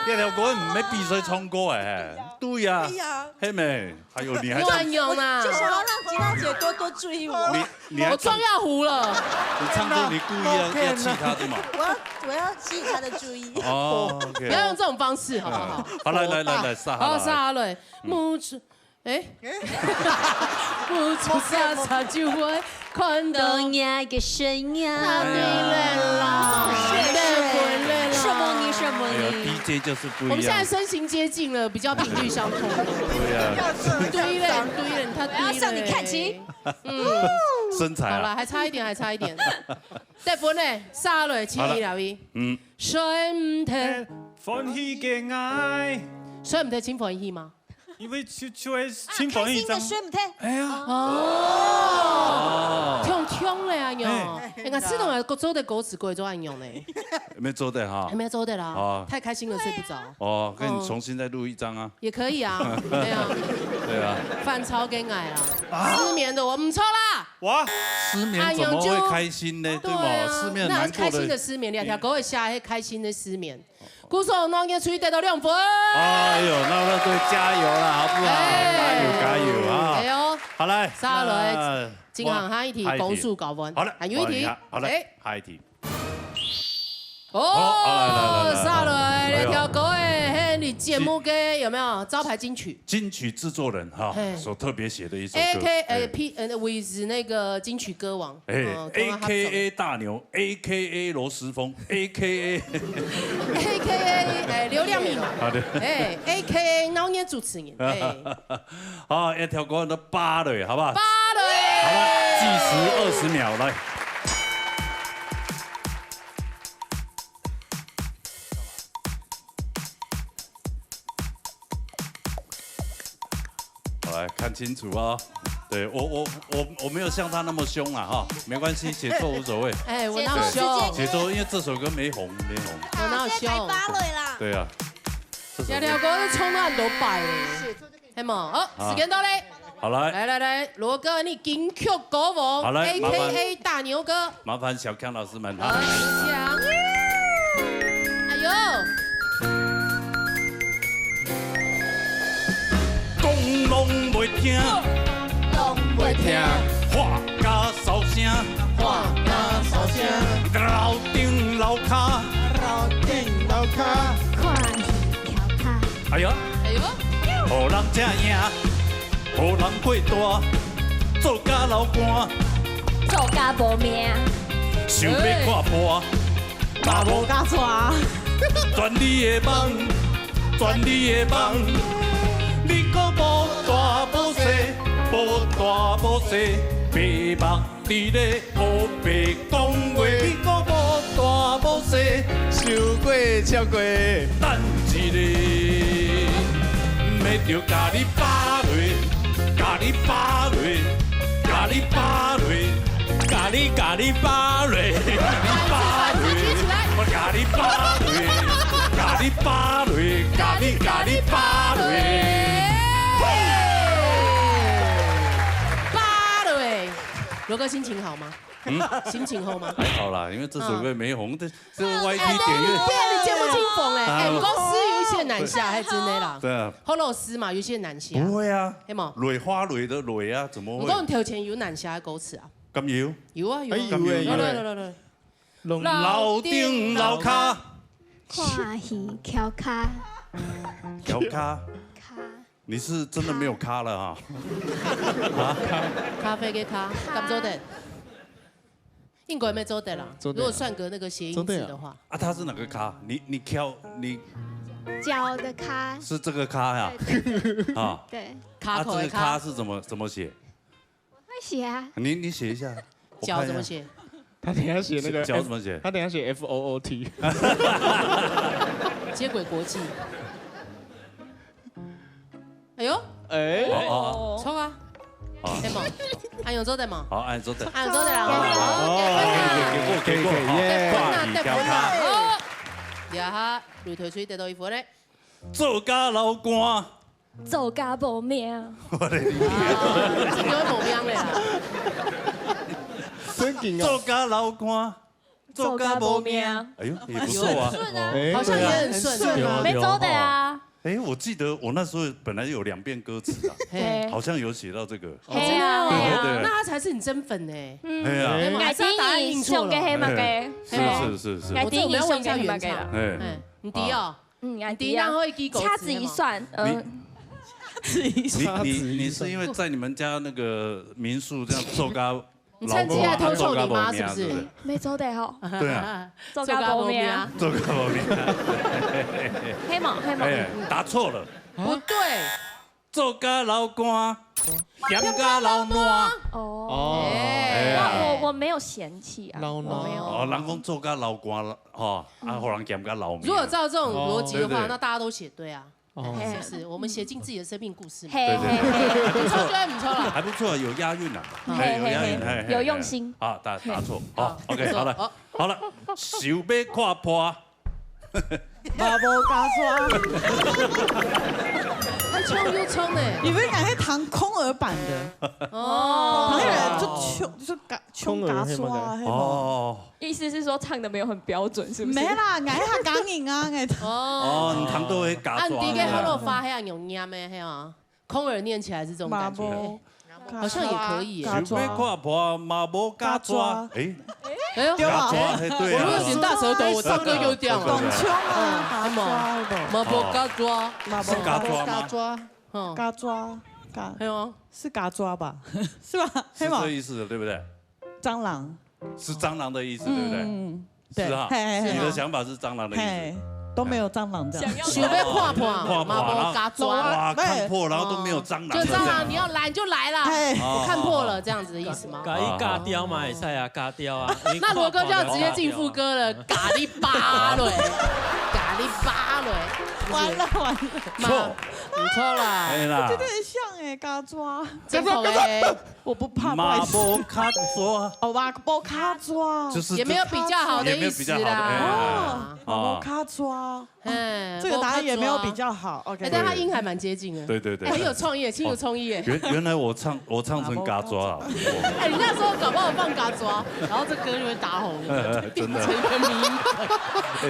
A: 这条歌唔係必須唱歌哎。对呀。黑妹，还有你还
B: 乱用啦。
E: 就想要让吉娜姐多多注意我。
B: 我妆要糊了。
A: 你唱歌你故意要气他的嘛？
E: 我要吸引他的注意。
A: 哦，
B: 不要用这种方式，好不好？
A: 好，来，
B: 撒落，木子，木子撒就会看到
C: 你嘅身影。
B: 他对了啦，
C: 什么你
A: ？DJ 就是不一样。
B: 我们现在身形接近了，比较频率相通。
A: 对呀。
B: 对了，他对了。
C: 我要向你看齐。
A: 身材
B: 好了，
A: 啊。
B: 还差一点，还差一点。得分嘞，撒落请你了伊。
A: 嗯，
B: 谁唔听？
D: 欢喜嘅爱，
B: 谁唔听请欢喜吗？
D: 因为就会请欢喜张。
C: 水唔听。
D: 哎呀，
B: 哦，痛嘞啊哟！你看这种个做的狗子贵做暗用呢，
A: 没做的哈
B: 还。没做的啦
A: 哦，
B: 太开心了睡不着。
A: 哦，跟你重新再录一张啊。
B: 也可以啊，对啊，
A: 对啊。
B: 饭超给矮啦，失眠的我唔错啦。
D: 哇，
A: 失眠怎么会开心呢？对吗？失眠
B: 那
A: 难过
B: 开心的
A: 的。
B: 失眠，两条狗会下黑开心的失眠。鼓手弄个出去得到2分。
A: 哎呦，那对，加油了，好不好？加油加油啊！
B: 哎呦，
A: 好来，
B: 撒落金行下一题，
A: 下一题
B: 公数高分。
A: 好了，
B: 还有一题，
A: 好了，下一题。
B: 哦，撒落
A: 来
B: 那条狗诶，你节目嘅有没有招牌金曲
A: 金曲制作人哈
B: 嘿
A: 所特别写的一首歌
B: ？AK with 那个金曲歌王，
A: 哎
B: 跟他合作
A: ，AKA 大牛，AKA 罗时丰，AKA
B: AKA 流量密码，
A: 好的，
B: 哎，AKA 脑年主持人，哎，
A: 好，一条歌都扒了，好不好？
B: 扒
A: 好
B: 了，
A: 了，计时20秒，来。来看清楚啊！对我没有像他那么凶啊哈，没关系，写错无所谓。
B: 哎，我哪有凶？
A: 写错，因为这首歌没红。
B: 我哪有凶？
C: 啦。
A: 对啊，
B: 条条歌都冲了很多百哎，系嘛？好，时间到嘞，
A: 好来，
B: 来，罗哥，你金曲歌王
A: 好来麻烦
B: ，AKA 大牛哥，
A: 麻烦小康老师们
B: 好，
A: 哈。
B: 强，哎呦，
A: 讲拢袂听，
C: 拢袂听，
A: 话甲扫声，
C: 话甲扫声，
A: 楼顶楼骹，
G: 楼顶楼骹，
C: 看戏跳卡，
A: 哎呀，
B: 哎呦，
A: 互人正赢，互人过大，做甲流汗，
C: 做甲无命，
A: 想要看破，嘛无
F: 加抓，
A: 全你的梦，全你的梦，你搁无大无小，无大无小，白目伫咧黑白讲话，你搁无大无小，
G: 受过超过，
A: 等一个，要着甲你扒落，甲你扒落，甲你扒落，甲你扒落，我甲你扒落，甲你扒落，甲你扒落。
B: 扒了哎，罗哥心情好吗？心情好吗？
A: 还好啦，因为这首歌没红，这
B: 哎，
A: YT
B: 对
A: 点阅，
B: 你节目进风哎，哎，公司有一些难下，还真的啦。
A: 对啊，
B: 侯老师嘛，有些难下。
A: 不会啊，
B: 系嘛？
A: 蕊花蕊的蕊啊，怎么会？
B: 我讲头前有难下的歌词啊。
A: 咁有？
B: 有啊有啊。
G: 有诶有诶
B: 来。
A: 楼顶楼骹，
C: 看戏跳卡，
A: 调卡，
C: 卡
A: 你是真的没有卡了哈？
B: 咖啡给咖，敢做的？英国也没做的啦。
G: 做得
B: 如果算个那个谐音字的话，
A: 啊，他是哪个卡？你挑你
C: 脚的卡，
A: 是这个卡呀？啊，
C: 对，
B: 卡口的
A: 这个卡
B: 卡，
A: 是怎么写？
C: 会写啊，
A: 你写一下，我看一下
B: 脚怎么？写？
G: 他等一下写那个
A: 脚怎么写？
G: 他等一下写 FOOT，
B: 接轨国际。哎呦，
G: 哎，
A: 哦
B: 冲啊！
A: 好，
B: 对吗？按有做的吗？
A: 好，按做的。
B: 按有做的啦。
A: 给过，
G: 耶
A: 跨语调卡，
B: 好，呀哈，擂台水得到一分嘞。
A: 做甲流汗，
C: 做甲无命，
A: 我的天，
B: 这个会无名的啦。
G: 真劲啊！
A: 做甲流汗，做甲无命。哎呦，也不错啊。
G: 哎
B: 好像也很顺啊。
C: 没做的啊，
A: 哎，我记得我那时候本来有2遍歌词啊，
B: 嘿，
A: 好像有写到这个。
C: 嘿啊，
B: 那他才是你真粉呢。
A: 哎呀，
C: 爱丁你送给黑马给，
A: 是，
C: 爱
B: 我这我们
C: 丁你送
B: 要问一下原
C: 给黑马给了
B: 唱。，
A: 哎，
B: 哎，你迪哦，
C: 爱
B: 迪然会记狗
C: 掐指一算，
A: 你是因为在你们家那个民宿这样做咖，
B: 你趁机来偷臭你妈是不是？
C: 没做的吼，
A: 对啊，
C: 做甲无命，
A: 做咖无命。
C: 黑马，
A: 哎，答错了，
B: 不对，
A: 做甲流汗，咸甲流烂。
C: 哦，我没有嫌弃啊，我没有。
A: 哦，人讲做甲流汗，吼，啊，互人咸甲流面。
B: 如果照这种逻辑的话，
A: 对对
B: 那大家都写对啊。
C: 哦
B: 是不是？我们写进自己的生命故事嘛。
C: 嘿嘿
B: 不错，就不错了。
A: 还不错，有押韵啊，有押韵，
C: 有用心。
A: 啊，答错，好，OK， 好了，好了，想要看破。
F: 马波加抓，
B: 还冲又冲呢。
F: 你们讲是唐空耳版的
B: 哦，
F: 那个人就冲嘎抓，
A: 哦，
C: 意思是说唱的没有很标准，是不是？
F: 没啦，挨下港影啊，挨
A: 哦，你糖都会嘎抓。
B: 按第一个好多发黑有念的黑啊，空耳念起来是这种感觉，好像也可以耶。
A: 想要看破，马波加抓，
B: 哎呦，
F: 对吧？
A: 对啊
B: 我如果选大舌头，我唱歌就这样了。
F: 懂冲啊，嘎抓，
B: 马波嘎抓，
A: 是嘎抓吗？
B: 嘎抓，
F: 嘎抓，嘎
B: 还有
F: 是嘎抓吧？是吧？
A: 是这意思的，对不对？
F: 蟑螂
A: 是蟑螂的意思，对不对？
F: 对，
A: 是啊，你的想法是蟑螂的意思。
F: 都没有蟑螂这样。
B: 想要看破，马波嘎抓，
A: 哇，看破然后都没有蟑螂。
B: 就蟑螂，你要来就来啦，我看破了，这样子的意思吗？
H: 嘎一嘎雕嘛，也赛啊，嘎雕啊。
B: 那罗哥就要直接进副歌了，咖喱巴雷，咖喱巴雷，
F: 完了，
B: 错，你错了，
A: 哎啦，
F: 真的很像哎，嘎抓，
B: 真口哎，
F: 我不怕，
A: 马波卡抓，
F: 哦，马波卡抓，
A: 就是
B: 也没有比较好的意思啦，
F: 马波卡抓，
B: 哎，
F: 这个答案也没有比较好，OK，
B: 但他音还蛮接近的，
A: 对，
B: 很有创意，清楚创意耶。
A: 原来我唱成嘎抓啊，
B: 哎，你那时候搞不好放嘎抓，然后这歌就会打红了，
A: 真的，
B: 成一个迷。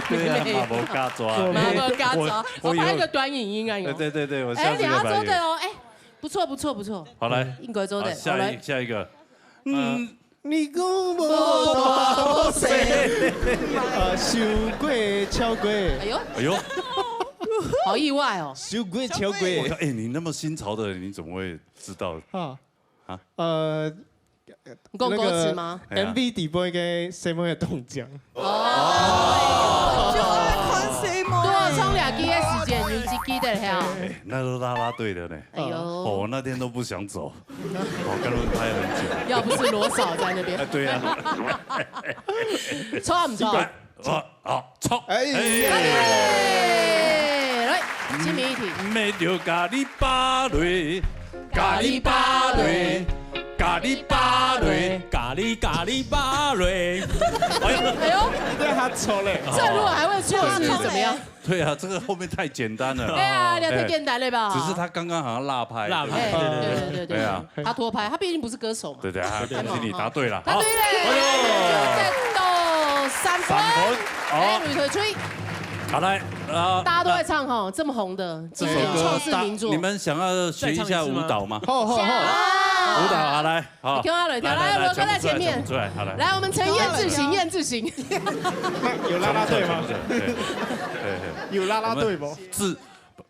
A: 对啊，马波嘎抓，
B: 马波嘎抓，我拍一个短影音啊，有。
A: 对，我下
B: 哎，
A: 次
B: 你要
A: 要拍一个。
B: 做的哦，哎，不错。
A: 好来，
B: 应该做的，
A: 下一个，
G: 你讲无大势，受过超过，
B: 哎呦，好意外哦。
G: 受过超过。
A: 我靠，哎，你那么新潮的人，你怎么会知道？
B: 你讲歌词吗
G: ？MV 底部嘅西门嘅动奖。
B: 多充2 G 的时间，用1 G 的了。
A: 哎，那都啦啦队的呢。
B: 哎呦，
A: 我那天都不想走，我跟他们拍很久。
B: 要不是罗嫂在那边。
A: 对啊。
B: 抽不抽？
A: 好，抽。
G: 哎，
B: 来，签名一题。
A: 没着咖喱巴雷，咖喱巴雷，咖喱巴雷，
H: 咖喱巴雷。
B: 哎呦，
G: 对他抽嘞。
B: 这如果还会错是怎么样？
A: 对啊，这个后面太简单了。
B: 对啊，你太简单了吧？
A: 只是他刚刚好像落拍。
B: 对。
A: 对啊，
B: 他拖拍，他毕竟不是歌手嘛。
A: 对，恭喜你答对了。
B: 答对嘞！得到3分。哎，女腿吹。
A: 好来，
B: 大家都会唱哈，这么红的
A: 这首
B: 创世名作。
A: 你们想要学一下舞蹈吗？
G: 好。
A: 舞蹈好来，好。
B: 你跟他来跳，来，罗哥在前面。
A: 出来，好来。
B: 来，我们呈燕字形。
G: 有啦啦队吗？
A: 对。
G: 有啦啦队不？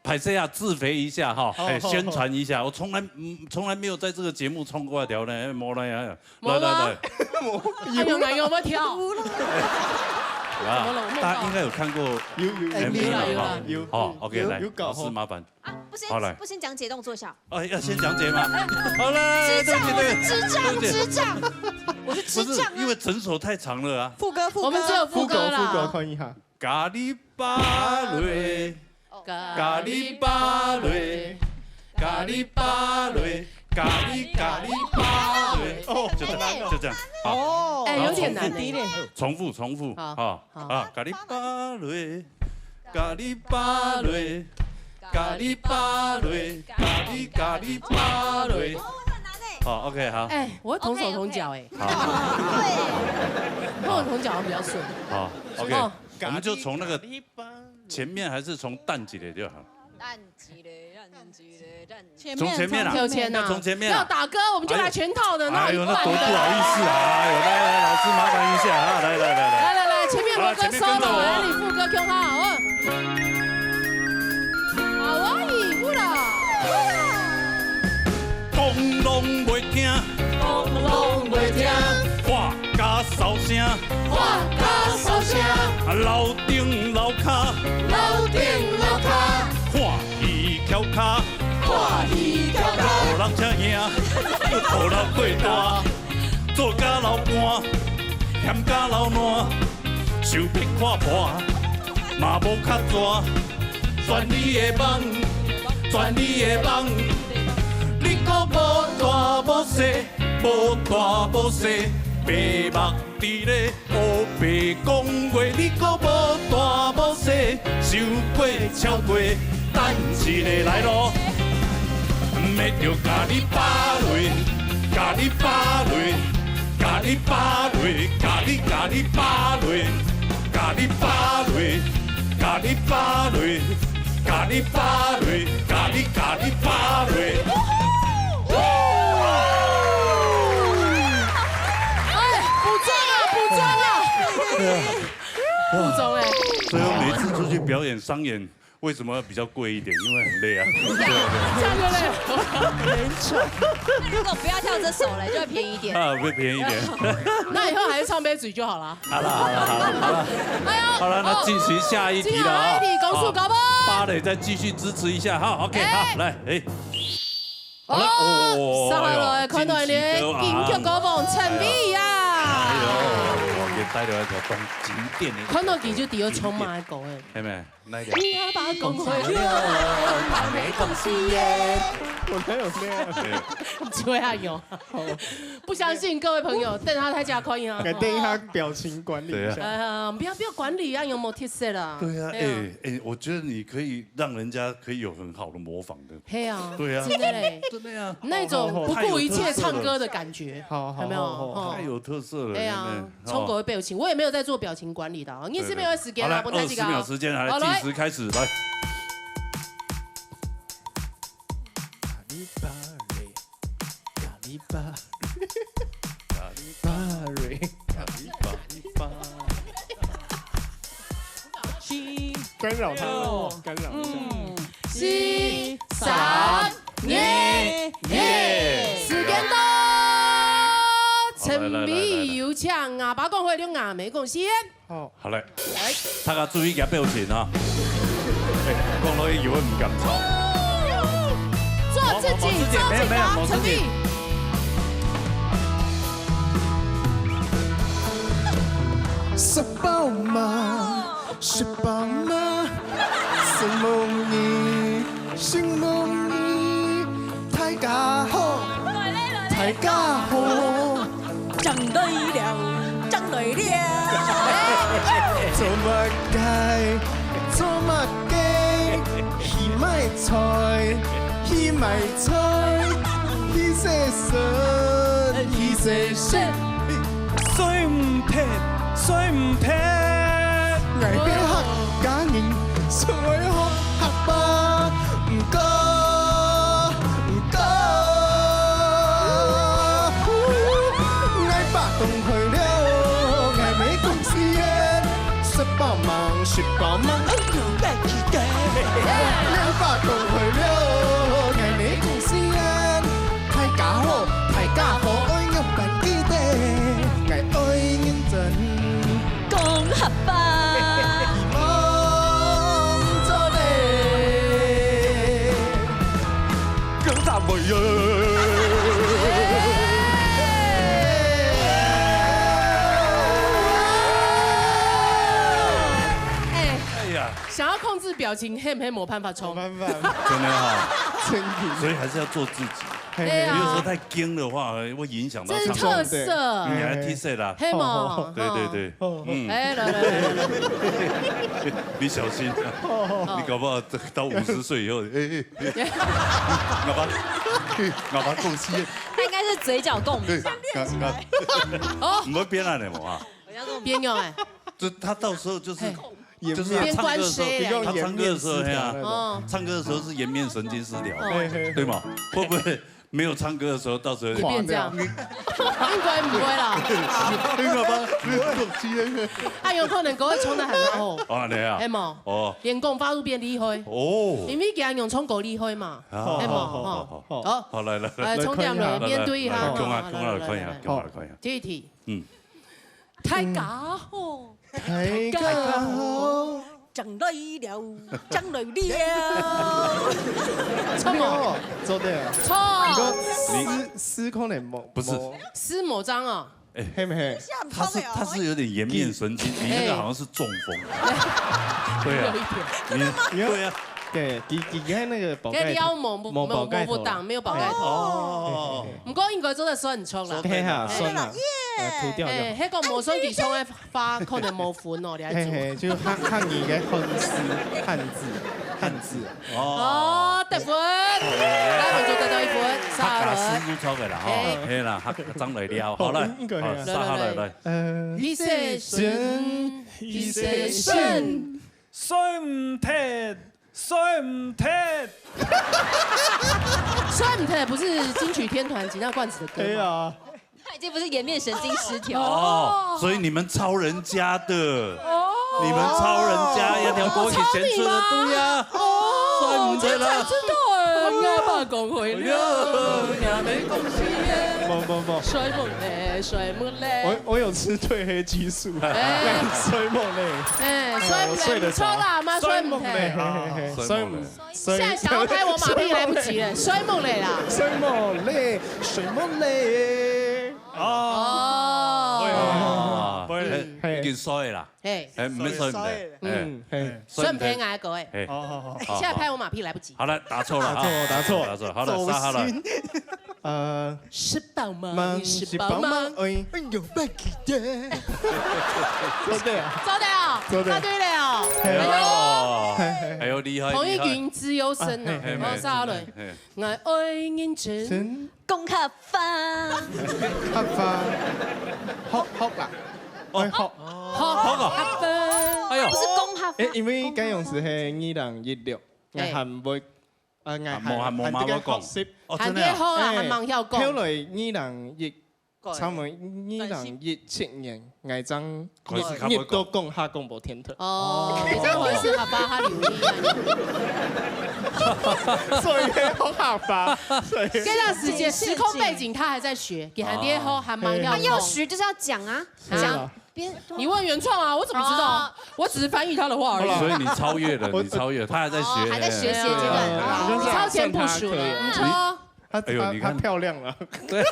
A: 拍摄下自肥一下哈，宣传一下。我从来没有在这个节目冲过条呢，摸来，来，
B: 有没有跳？
A: 啊，大家应该有看过 MV 了哈。
G: 有。
A: 好 ，OK， 来，老师麻烦。好来，
C: 不先讲解动作小。
A: 哦，要先讲解吗？好来，对，
C: 智障，我是智障啊！
A: 因为整首太长了啊。
F: 副歌，
B: 我们只有副歌啦。
G: 看一下。
A: 咖喱巴雷，咖喱巴雷，咖喱巴雷，咖喱巴雷。哦，就这样。好。
B: 哎，有点难呢。
A: 重复。好，咖喱巴雷，咖喱巴雷，咖喱巴雷，咖喱巴雷。好 ，OK， 好。
B: 哎，我会同手同脚哎。
A: 好。
B: 同手同脚比较顺。
A: 好 ，OK， 我们就从那个前面还是从淡季的就好。从前面啊，
B: 跳签呐，
A: 从前面
B: 要打歌我们就来全套的，
A: 哎呦，那多不好意思啊！哎呦，来，老师麻烦一下啊，来，
B: 前面罗哥 solo， 来你副歌 Q 好，好啊，你不啦，
A: 讲拢袂听，话甲哨声，楼顶楼骹，看伊翘脚。
E: 鱼叫
A: 无人请兄，无人过大，做甲流汗，嫌甲流烂，受骗看破，嘛无较蛇，全你的梦，全你的梦。你搁无大无小，无大无小，白目伫咧黑白讲话，你搁无大无小，受过超过，等一个来咯。毋要着甲你巴落，甲你巴落，甲你巴落，甲你巴落，甲你巴落，甲你巴落，甲你巴落，甲你巴落。
B: 副总哎，
A: 所以我每次出去表演商演，为什么要比较贵一点？因为很累啊。
B: 这样就累了。
C: 那如果不要跳这首嘞，就会便宜一点。
A: 啊，会便宜一点。
B: 那以后还是唱杯嘴就好了。
A: 好了，哎呦，好了，那进行下一题了啊。
B: 下一题公数高不？
A: 芭蕾再继续支持一下，好 ，OK， 好，来，哎。
B: 好了，上来了，看到你金曲歌王陈美呀。
A: 哎呦，我给带了一条东景点的。
B: 看到佢就第二充满的狗哎。
A: 系咪？那一条。
B: 你要把公会了，
E: 还没恭喜耶！
G: 我哪有那样？
B: 吹下有。不相信各位朋友，等下太加可以啊。
G: 改定一下表情管理一下。
B: 不要管理啊，有没有特色啦？
A: 对啊，哎，我觉得你可以让人家可以有很好的模仿的。
B: 嘿啊，
A: 对啊，
B: 真的嘞，
A: 真的呀，
B: 那种不顾一切唱歌的感觉，
G: 好，
B: 有没有？
A: 太有特色了。
B: 对啊，冲狗的表情，我也没有在做表情管理的啊。你是没有时间啊，不太这个。
A: 20秒时间，来计时开始，来。
G: 干扰他，干扰一下。
B: 4、3、2、1，时间到。陈美有请啊，把讲会了啊，没讲先。
A: 好嘞，大家注意个表情啊！讲落去以为唔敢唱。
B: 做自己，做自己，陈美。
G: 是宝马，是宝马，是梦里，是梦里，太假好，太假好，
E: 长对了，长对了。
G: 做乜計？做乜嘅？起咪菜，起咪菜，起些神，起些神。水唔撇，水唔撇，捱邊黑假型，水學黑吧，唔該唔該，捱白凍去了，捱美公司嘅，十八萬，十八萬，哎呦咩嘅，捱白凍去了，捱美公司嘅，太假好，太假好，愛入緊啲嘅。
E: 講合吧，
G: 望咗你，咁就會啊！
B: 哎呀，想要控制表情，黑不黑没办法冲。
G: 办法，
A: 真的哈，
G: 真的，
A: 所以还是要做自己。
B: 对
A: 有时候
B: 啊，
A: 太僵的话，会影响到
B: 这是
A: 唱
B: 特色。
A: 你还 T 恤啦？
B: 黑毛，
A: 对对对，
B: 哎，来，
A: 你小心，你搞不好到50岁以后，我把共西，
C: 他应该是嘴角共鸣吧？
B: 哦，
A: 唔会变烂的嘛？
B: 边用哎，
A: 就他到时候就是
G: 颜
A: 就是他
G: 面，
A: 唱歌的时候，
G: 用颜
A: 他唱歌
G: 面
A: 的时候，
G: 失调
A: 哎呀，
G: 那种。
A: 唱歌的时候是颜面神经失调，
G: 对
A: 对吗？会不会没有唱歌的时候，到时候
B: 就变这样？应该不会啦。
A: 你搞吧，
B: 他有可能狗会冲得很厚。
A: 啊，你啊，
B: 黑毛，
A: 哦
B: 脸孔发出变厉害。
A: 哦，
B: 因为给人用冲狗厉害嘛。黑毛，好，
A: 好来来
B: 来冲点了，面对一下。
A: 讲下看一下，讲下看一下。
B: 第一题，
A: 嗯，
B: 太假吼，
G: 太假好，
B: 将来了，将来了。错吗？
G: 做对啊。
B: 错。
G: 司可能冇
A: 不是
B: 司某章哦。
G: 嘿没嘿？
A: 他是有点颜面神经，你那个好像是中风。对啊，你对啊。
G: 对，给那个宝盖头，
B: 给腰某挡没有宝盖头。哦，不过应该做的酸很冲啦。
G: 嘿哈，酸啦，涂掉。
B: 迄个无酸地冲的发可能无分哦，你还做。
G: 就汉语嘅汉字。
B: 哦，得分，来民族得到1分，
A: 他把思路抄给了哈，嘿啦，他张磊了，好了，杀他来。
B: He said 神 ，He said 神，
D: 衰唔踢。衰唔踢，
B: 衰唔踢不是金曲天团吉娜罐子的歌吗？
G: 对啊，
C: 他已经不是颜面神经失调
A: 哦，所以你们抄人家的，你们抄人家要条国语选出的，对呀，衰唔踢啦，
B: 知道哎，我把讲回了，也没恭喜耶。
G: 不，
B: 衰梦嘞，衰梦嘞。
G: 我有吃褪黑激素，衰梦嘞，
B: 衰梦嘞，错啦吗？衰梦嘞，
G: 衰梦。
B: 现在想要拍我马屁来不及了，衰梦嘞啦，
G: 衰梦嘞，水梦嘞。
A: 哦，已經衰啦，唔係衰唔踢，
B: 衰唔踢啊各位，現在拍我馬屁來不及。
A: 好了，答錯了，答錯，好了，殺下來。
B: 吃飽嗎？你吃飽嗎？
G: 哎呦，不記得。做對啊，
B: 答對了。
A: 哎呦，厲害！
B: 彭于晏自由身啊，我殺落，我愛認真。
C: 公客花，
G: 學啦，愛學
A: 哎呦，
C: 不是公客花。
G: 因為該用詞係2016，韓會
A: 冇馬我講，
B: 韓啲好啊，韓網曉講。
G: 後來2017差唔多2017年，我將入到講下廣播天特。
B: 哦，你這回事好吧？他留意
G: 所以學下吧。
B: 跟上時空背景，他還在學，給韓啲好韓網曉講。
C: 他要學就是要講啊，講。
B: 你問原創啊？我怎麼知道？我只是翻譯他的話而已。
A: 所以你超越了，他還在學，
C: 還在學習階段。
B: 你超前部署了，你超。
G: 哎呦，你看漂亮了。對。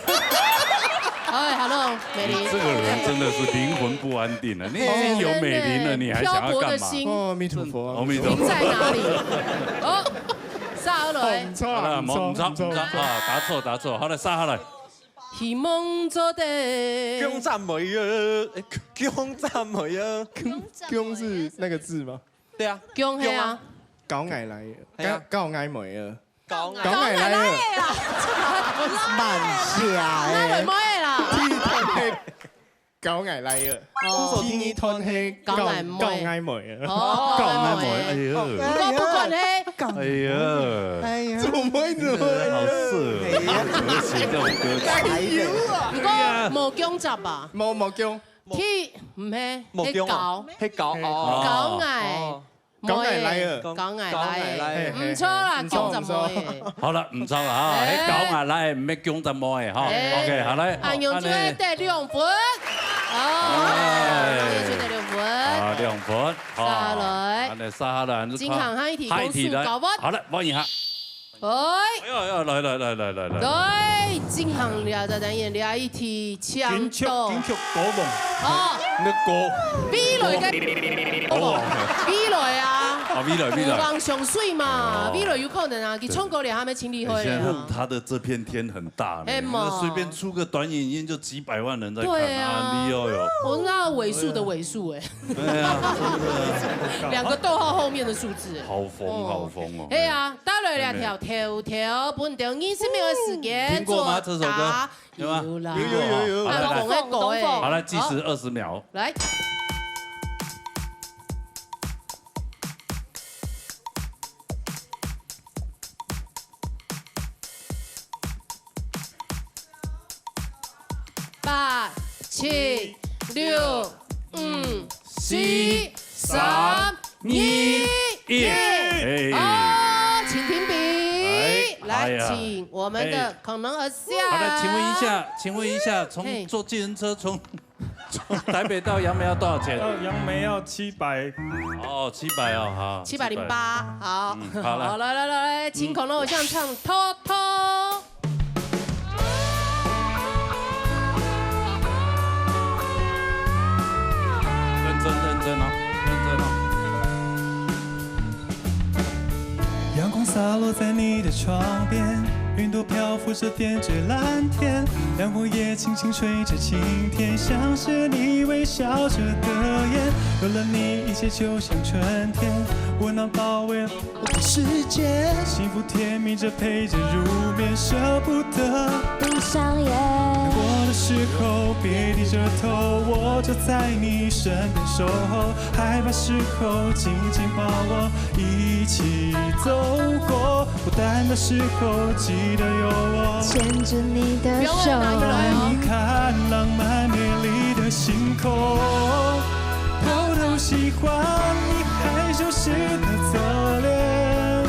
B: 哎 ，Hello，美玲。
A: 這個人真的是靈魂不安定了。你已經有美玲了，你還想要幹嘛？
G: 阿彌陀佛，
A: 阿彌陀佛。
B: 在哪裡？哦，殺落來。
A: 好了，唔錯啊，答錯，好了，殺下來。
B: 希望做的。
G: 公讚美啊！公讚美啊！公是那個字嗎？
H: 對啊，
B: 公係啊。
G: 搞矮來嘅，搞矮美啊！
H: 搞
G: 矮來嘅。慢下誒。
B: 那妹妹啦。
G: 搞矮來嘅。
B: 哦。
G: 天意吞氣，搞矮美啊！
A: 搞矮美，哎呀。
B: 不管咧。
A: 哎呀，
G: 做咩呢？
A: 好色，好和諧這種歌曲。
B: 如果冇公集吧？
G: 冇公。
B: T 唔係，係搞，搞矮。
G: 搞矮來啊！
B: 搞矮來，唔錯啦，公集妹。
A: 好了，唔錯啦哈，喺搞矮來，唔係公集妹哈。OK，好嘞。
B: 安陽隊得2分。哦，2分。
A: 殺來，殺來，
B: 金行喺題公數9分。
A: 好了，望一下。哎，來。
B: 對，金行聊的人也聊一題搶到。
D: 金曲國夢。
B: 哦。
A: 你歌。
B: B 類嘅。B 類啊。
A: B 類。
B: 王上水嘛 ，B 類有可能啊，佢衝過嚟還沒清理會啊。
A: 他的這片天很大，隨便出個短影音就幾百萬人在看啊！你哦喲。
B: 我那尾數的尾數哎。
A: 對啊，
B: 兩個逗號後面的數字。
A: 好瘋哦。
B: 哎呀，打來兩條條條，半條20秒的時間作答。有啦。有。
A: 好了，計時20秒。
B: 來。 8、7、6、5、4、3、2、1。好，請停筆。來，請我們的可能兒下。
A: 好的，請問一下，從坐計程車從从台北到杨梅要多少钱？
D: 到杨梅要700。
A: 哦，700哦，好。
B: 708，好，
A: 好了，
B: 来，请恐龙偶像唱《偷偷》。
A: 认真哦。
G: 阳光洒落在你的窗边，云朵漂浮着点缀蓝天，凉风也轻轻吹着晴天，像是你微笑着的眼。有了你，一切就像春天，温暖包围了我的世界，幸福甜蜜着陪着入眠，舍不得
C: 闭上眼。
G: 难过的时候别低着头，我就在你身边守候，害怕时候紧紧抱我，一起走过孤单的时候，记得有我
C: 牵着你的手，
G: 带你看浪漫美丽的星空，偷偷喜欢你害羞时的侧脸，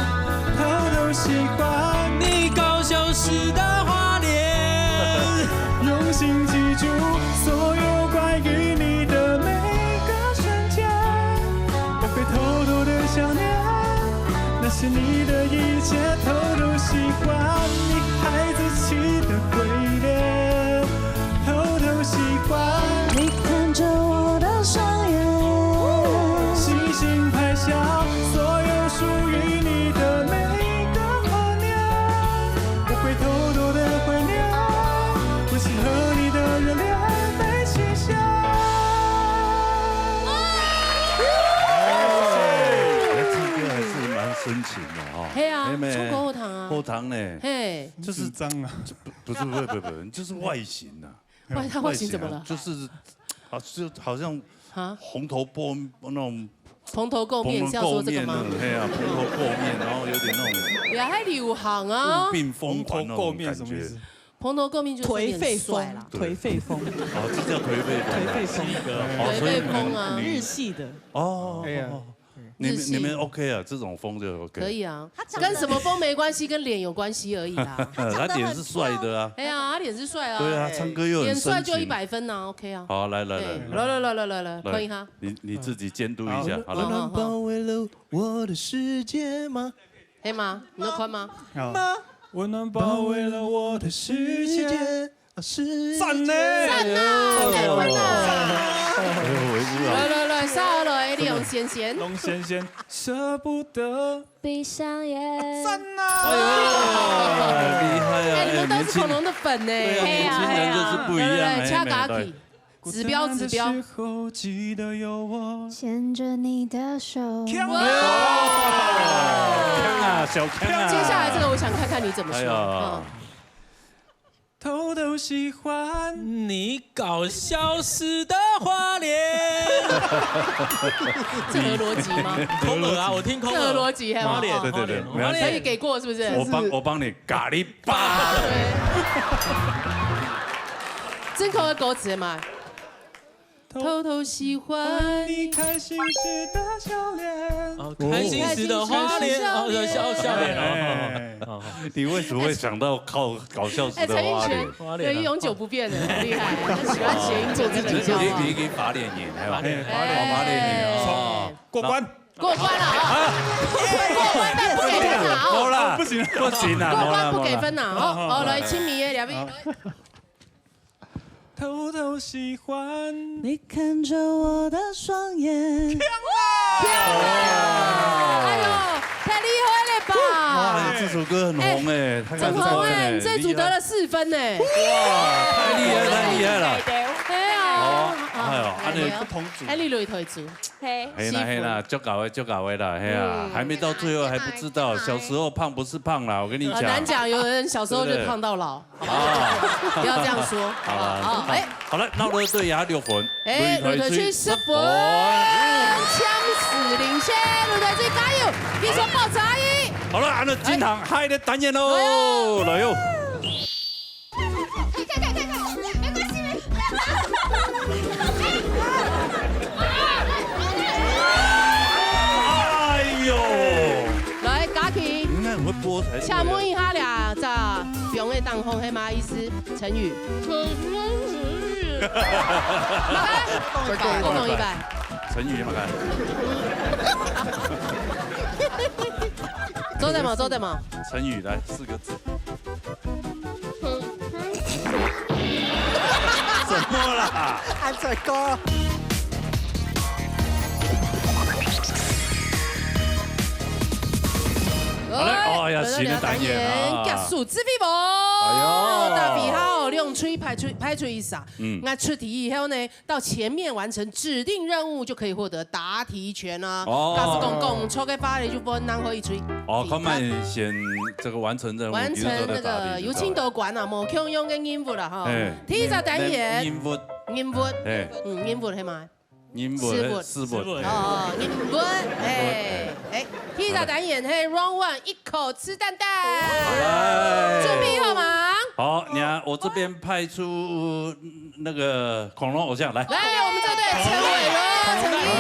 G: 偷偷喜欢
H: 你搞笑时的花脸，
G: 用心记住所有关于你的每个瞬间，我会偷偷的想念那些你的一切，偷偷喜欢你孩子气的鬼脸，偷偷喜欢
C: 你看着我的双眼，
G: 细心拍下所有属于你的每个画面，我会偷偷的怀念温馨和你的热恋被写下。
A: 唱歌还是蛮深情的哈。
B: 嘿啊，出国后堂啊。
A: 后堂呢？
B: 嘿，
A: 就是
G: 脏啊，
A: 不是，就是外形呐。
B: 他外形怎么了？
A: 就是就好像红头波那种。
B: 蓬头垢面是要说这个吗？
A: 对啊，蓬头垢面，然后有点那种。
B: 也还流行啊。
A: 病疯狂那种感觉。
B: 蓬头垢面就是
F: 颓废风
B: 啦，
F: 颓废风，
A: 哦，这叫颓废风。
F: 颓废风，
B: 颓废风啊，
F: 日系的。
A: 哦，你们 OK 啊，这种风就 OK。
B: 可以啊，跟什么风没关系，跟脸有关系而已啦。
A: 他脸是帅的啊。
B: 哎呀，他脸是帅啊。
A: 对啊，唱歌又很
B: 脸帅就
A: 深情
B: 100分呐，OK 啊。
A: 好，来，
B: 欢迎他。
A: 你自己监督一下，好了。
G: 温暖包围了我的世界吗？
B: 可以吗？你那宽吗？
G: 温暖包围了我的世界。
D: 赞呢！
B: 太稳了！来，下来，李荣先生。
D: 龙先生舍不得
C: 闭上眼。
D: 赞呐！
A: 厉害啊！
B: 你们都是恐龙的粉呢。
A: 对啊，年轻人就是不一样。
B: 掐嘎体，指标。
C: 牵着你的手。
A: 枪啊，小枪啊！
B: 接下来这个，我想看看你怎么说。
G: 偷偷喜欢
H: 你搞笑时的花脸，
B: 这合逻辑吗？
H: 空耳啊，我听空耳。
B: 这合逻辑，
H: 花脸，
A: 对，
B: 可以给过是不是？
A: 我帮你咖喱巴。
B: 真口的歌词嘛。偷偷喜欢
G: 你开心时的笑脸，
H: 开心时的花脸，笑脸。
A: 你为什么会想到靠搞笑时的花脸？
B: 对，永久不变的，很厉害，喜欢谐音做自己。
A: 你给法脸演，法脸
D: 演，过关了
B: 啊！过关但不给分啊！
A: 好了，不行啊！
B: 过关不给分啊！好，来亲密的两位。
G: 偷偷喜欢你看着我的双眼，
B: 漂亮！哎呦，太厉害了吧！
A: 哇，这首歌很红哎，
B: 很红哎，你这组得了4分哎！
A: 哇，太厉害了！
B: 哎呀，
D: 不同组，
B: 哎，你累退组，
C: 嘿
A: 啦，就搞位啦，嘿啊，还没到最后还不知道，小时候胖不是胖啦，我跟你讲，
B: 难讲，有人小时候就胖到老，好不好？不要这样说，
A: 好了，好了，闹了对牙6分，
B: 陆队去10分，枪死领先，陆队去加油，比手爆茶叶。
A: 好了，按照金堂嗨的单元喽，来哟。哎呦！
B: 来，嘉琪，
A: 应该很会播才。
B: 请问一下俩，这“병的当风”黑嘛意思？成语？共同100。
A: 成语嘛看。
B: 做得嘛，做得嘛。
A: 成语来4个字。什么啦？
G: 安在歌。
A: 好嘞，哦呀，新的单元啊，
B: 结束自费无。
A: 哎呦，
B: 大笔号用吹排除一撒。那出题以后呢，到前面完成指定任务就可以获得答题权了。告诉公公，抽给发的就不能喝一吹。
A: 哦，他们先这个完成任务，
B: 完成那个有请多管啊，无强用跟音符了哈。第一个单元，音符，音符係咪？
A: 音符，四符。
B: 哦，音符，第一个单元係 Round One， 一口吃蛋蛋。准备好吗？
A: 好，你看我这边派出那个恐龙偶像来。
B: 来，我们这队陈伟荣、陈一。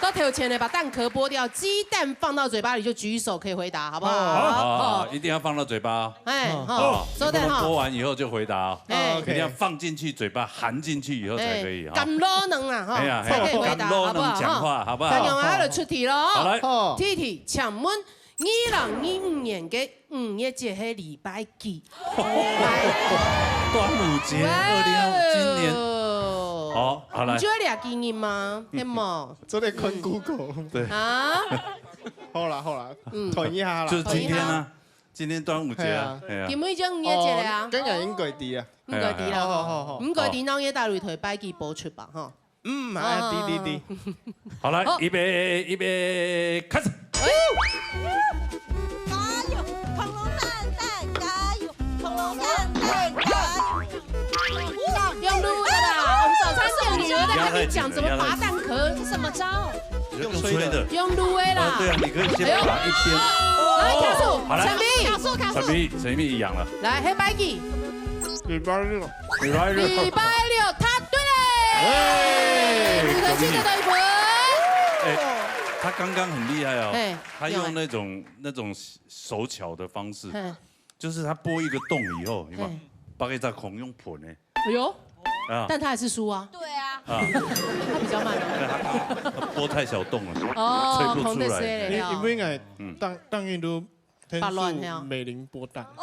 B: 都投钱的，把蛋壳剥掉，鸡蛋放到嘴巴里就举手可以回答，好不好？
A: 好，一定要放到嘴巴。
B: 好，收蛋哈。
A: 剥完以后就回答。一定要放进去，嘴巴含进去以后才可以。
B: 敢啰能啊哈，才可以回答，好不好？
A: 讲话好不好？
B: 那我们就出题喽。
A: 好来，
B: 第一题，请问2025年嘅5月节係禮拜幾？
A: 端午节，2025今年。好来。
B: 你觉得俩经验吗？係冇？
G: 做得看 Google。
A: 对。
G: 啊。好啦，囤一下啦。
A: 就是今天啊，今天端午节啊。
B: 今日已經5月節啦。
G: 今日已經過啲啊。
B: 唔過啲啦，唔過啲當然大擂台拜記播出吧，哈。
G: 啲。
A: 好來，預備，開始。
I: 加油，恐龍蛋蛋，加油，恐龍蛋蛋，加油。
B: 用錄的啦，我們早餐店女兒在跟你講怎麼拔蛋殼，是什麼招？
A: 用吹的。
B: 用錄的啦。
A: 對啊，你可以先拔一邊。
B: 來，卡數，陳斌，
A: 陳斌一樣了。
B: 來，黑白記。
G: 禮拜六，
B: 他對嘞。你可記得對分。
A: 他剛剛很厲害哦，他用那種手巧的方式，就是他剝一個洞以後，你看，把佢再孔用盆呢。
B: 哎呦，但他還是輸啊。
I: 對啊。
B: 他比較慢。
A: 他剝太小洞了，吹不出來。
G: 因為當然都天數美玲剝蛋。
B: 哦，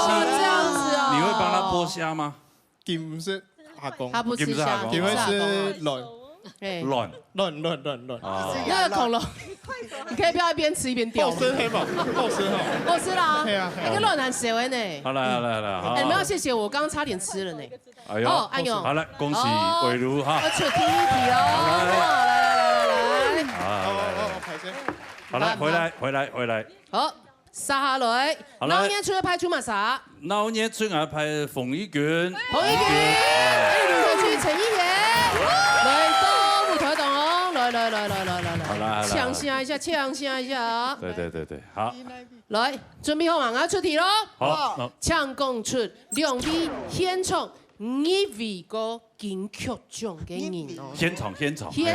B: 這樣子哦。
A: 你會幫他剝蝦嗎？
G: 金是阿公，
B: 他不吃蝦，
G: 因為是
A: 卵。
B: 那個恐龍，你可以不要一邊吃一邊掉。
G: 好吃黑嘛，好吃哈。
B: 好吃啦。
G: 對啊。
B: 那個卵很小呢。
A: 好來，
B: 你們要謝謝我，剛剛差點吃了呢。
A: 哎呦，安勇，好來，恭喜偉如哈。
B: 我出第一題哦。來。
A: 好了，回來。
B: 好，撒下來。老年出去派出嘛啥？
A: 老年出去派馮一娟。
B: 彭一娟，女隊去陳一言。來到舞台檔哦，來，
A: 好了，
B: 搶先一下，
A: 對，好，
B: 來，準備好嘛？我出題咯。
A: 好，
B: 請講出兩位獻唱2位個金曲獎嘅人哦。獻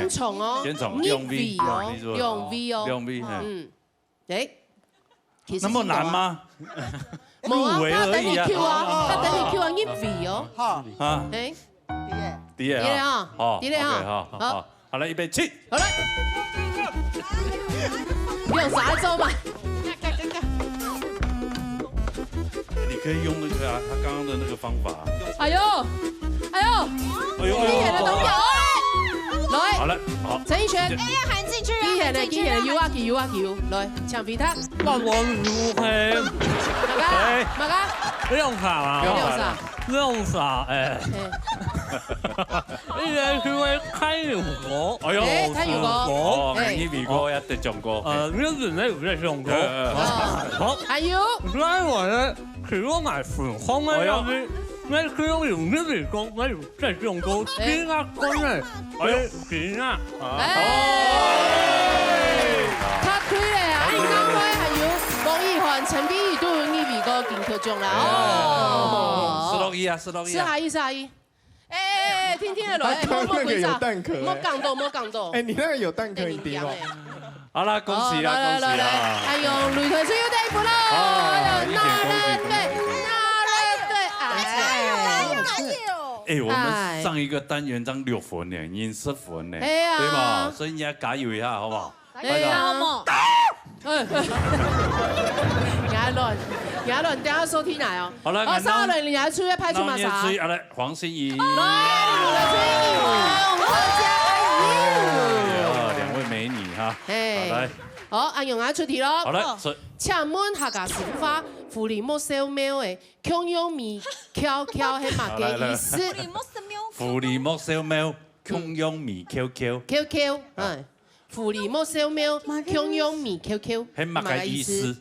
B: 唱哦，2位哦，
A: 那麼難嗎？
B: 冇啊，他等你 Q 啊，2位哦。
A: 啊，第一啊，好，好了，預備起。
B: 好了，用啥招嘛？
A: 你可以用那個他剛剛的那個方法。
B: 哎呦，第一眼的都有哎。來，
A: 好了，好。
B: 陳奕迅，
I: 哎呀，喊進去啊！
B: 第一眼的，U 啊 Q，來搶飛他。
D: 萬王如係。
B: 馬家，
D: 用啥啊？用啥？哎。呢個佢會睇如果，
A: 哎呦，
B: 睇如果，
A: 呢邊歌一定中過。
D: 呢邊咧唔係中過。好，
B: 還有，
D: 拉我咧，佢攞埋粉紅咧入邊。你佢用呢邊講，你即係用過邊一個咧？邊啊？
B: 他推咧啊！啱開係要王一涵、陳碧儀都用呢邊個金曲獎啦。哦，461。哎，聽的來，莫講到。
G: 哎，你那個有蛋殼一定哦。
A: 好啦，恭喜啦！
B: 哎呦，擂台最有第一步啦！
A: 哎，我们上一个单元当6分呢，音10分呢，对吧？所以你要加油一下，好不好？
B: 对啊。牙乱，等下收听来哦。
A: 好了，
B: 好，3号人你来出去拍出马啥？
A: 好了，黄心怡。
B: 来，我
A: 2位美女哈。好来。
B: 好，阿勇来出题喽。
A: 好了，
B: 请问客家师傅话福利莫小喵的，强用米悄悄係乜嘅意思？
A: 福利莫小喵，強用米 QQ。QQ，
B: 福利莫小喵，強用米 QQ，
A: 係乜嘅意思？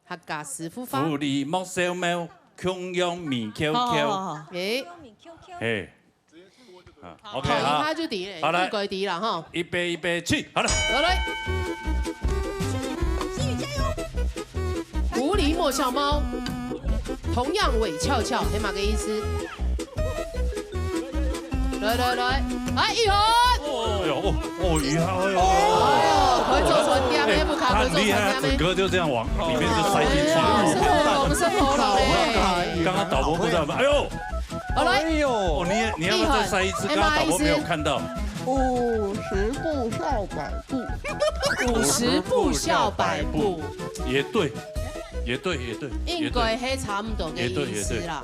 B: 客家師傅話。
A: 福利莫小喵，強用米 QQ。哎。OK
B: 好，他就敵了，不改敵了哈。
A: 預備去，好了。
B: 來。狐狸莫笑貓，同樣尾翹翹，係乜嘅意思？來，哎，一紅。
A: 宇航，
B: 可以做成點咩？不卡可以做成點咩？
A: 整個就這樣往裡面就塞進去。
B: 是喉嚨嘞。
A: 剛剛導播不知道嗎？哎呦！
B: 好來，
A: 你要不要再塞一次？剛剛導播沒有看到。
G: 50步笑百步
B: ，50步笑百步，
A: 也对。
B: 應該係差唔多嘅意思啦。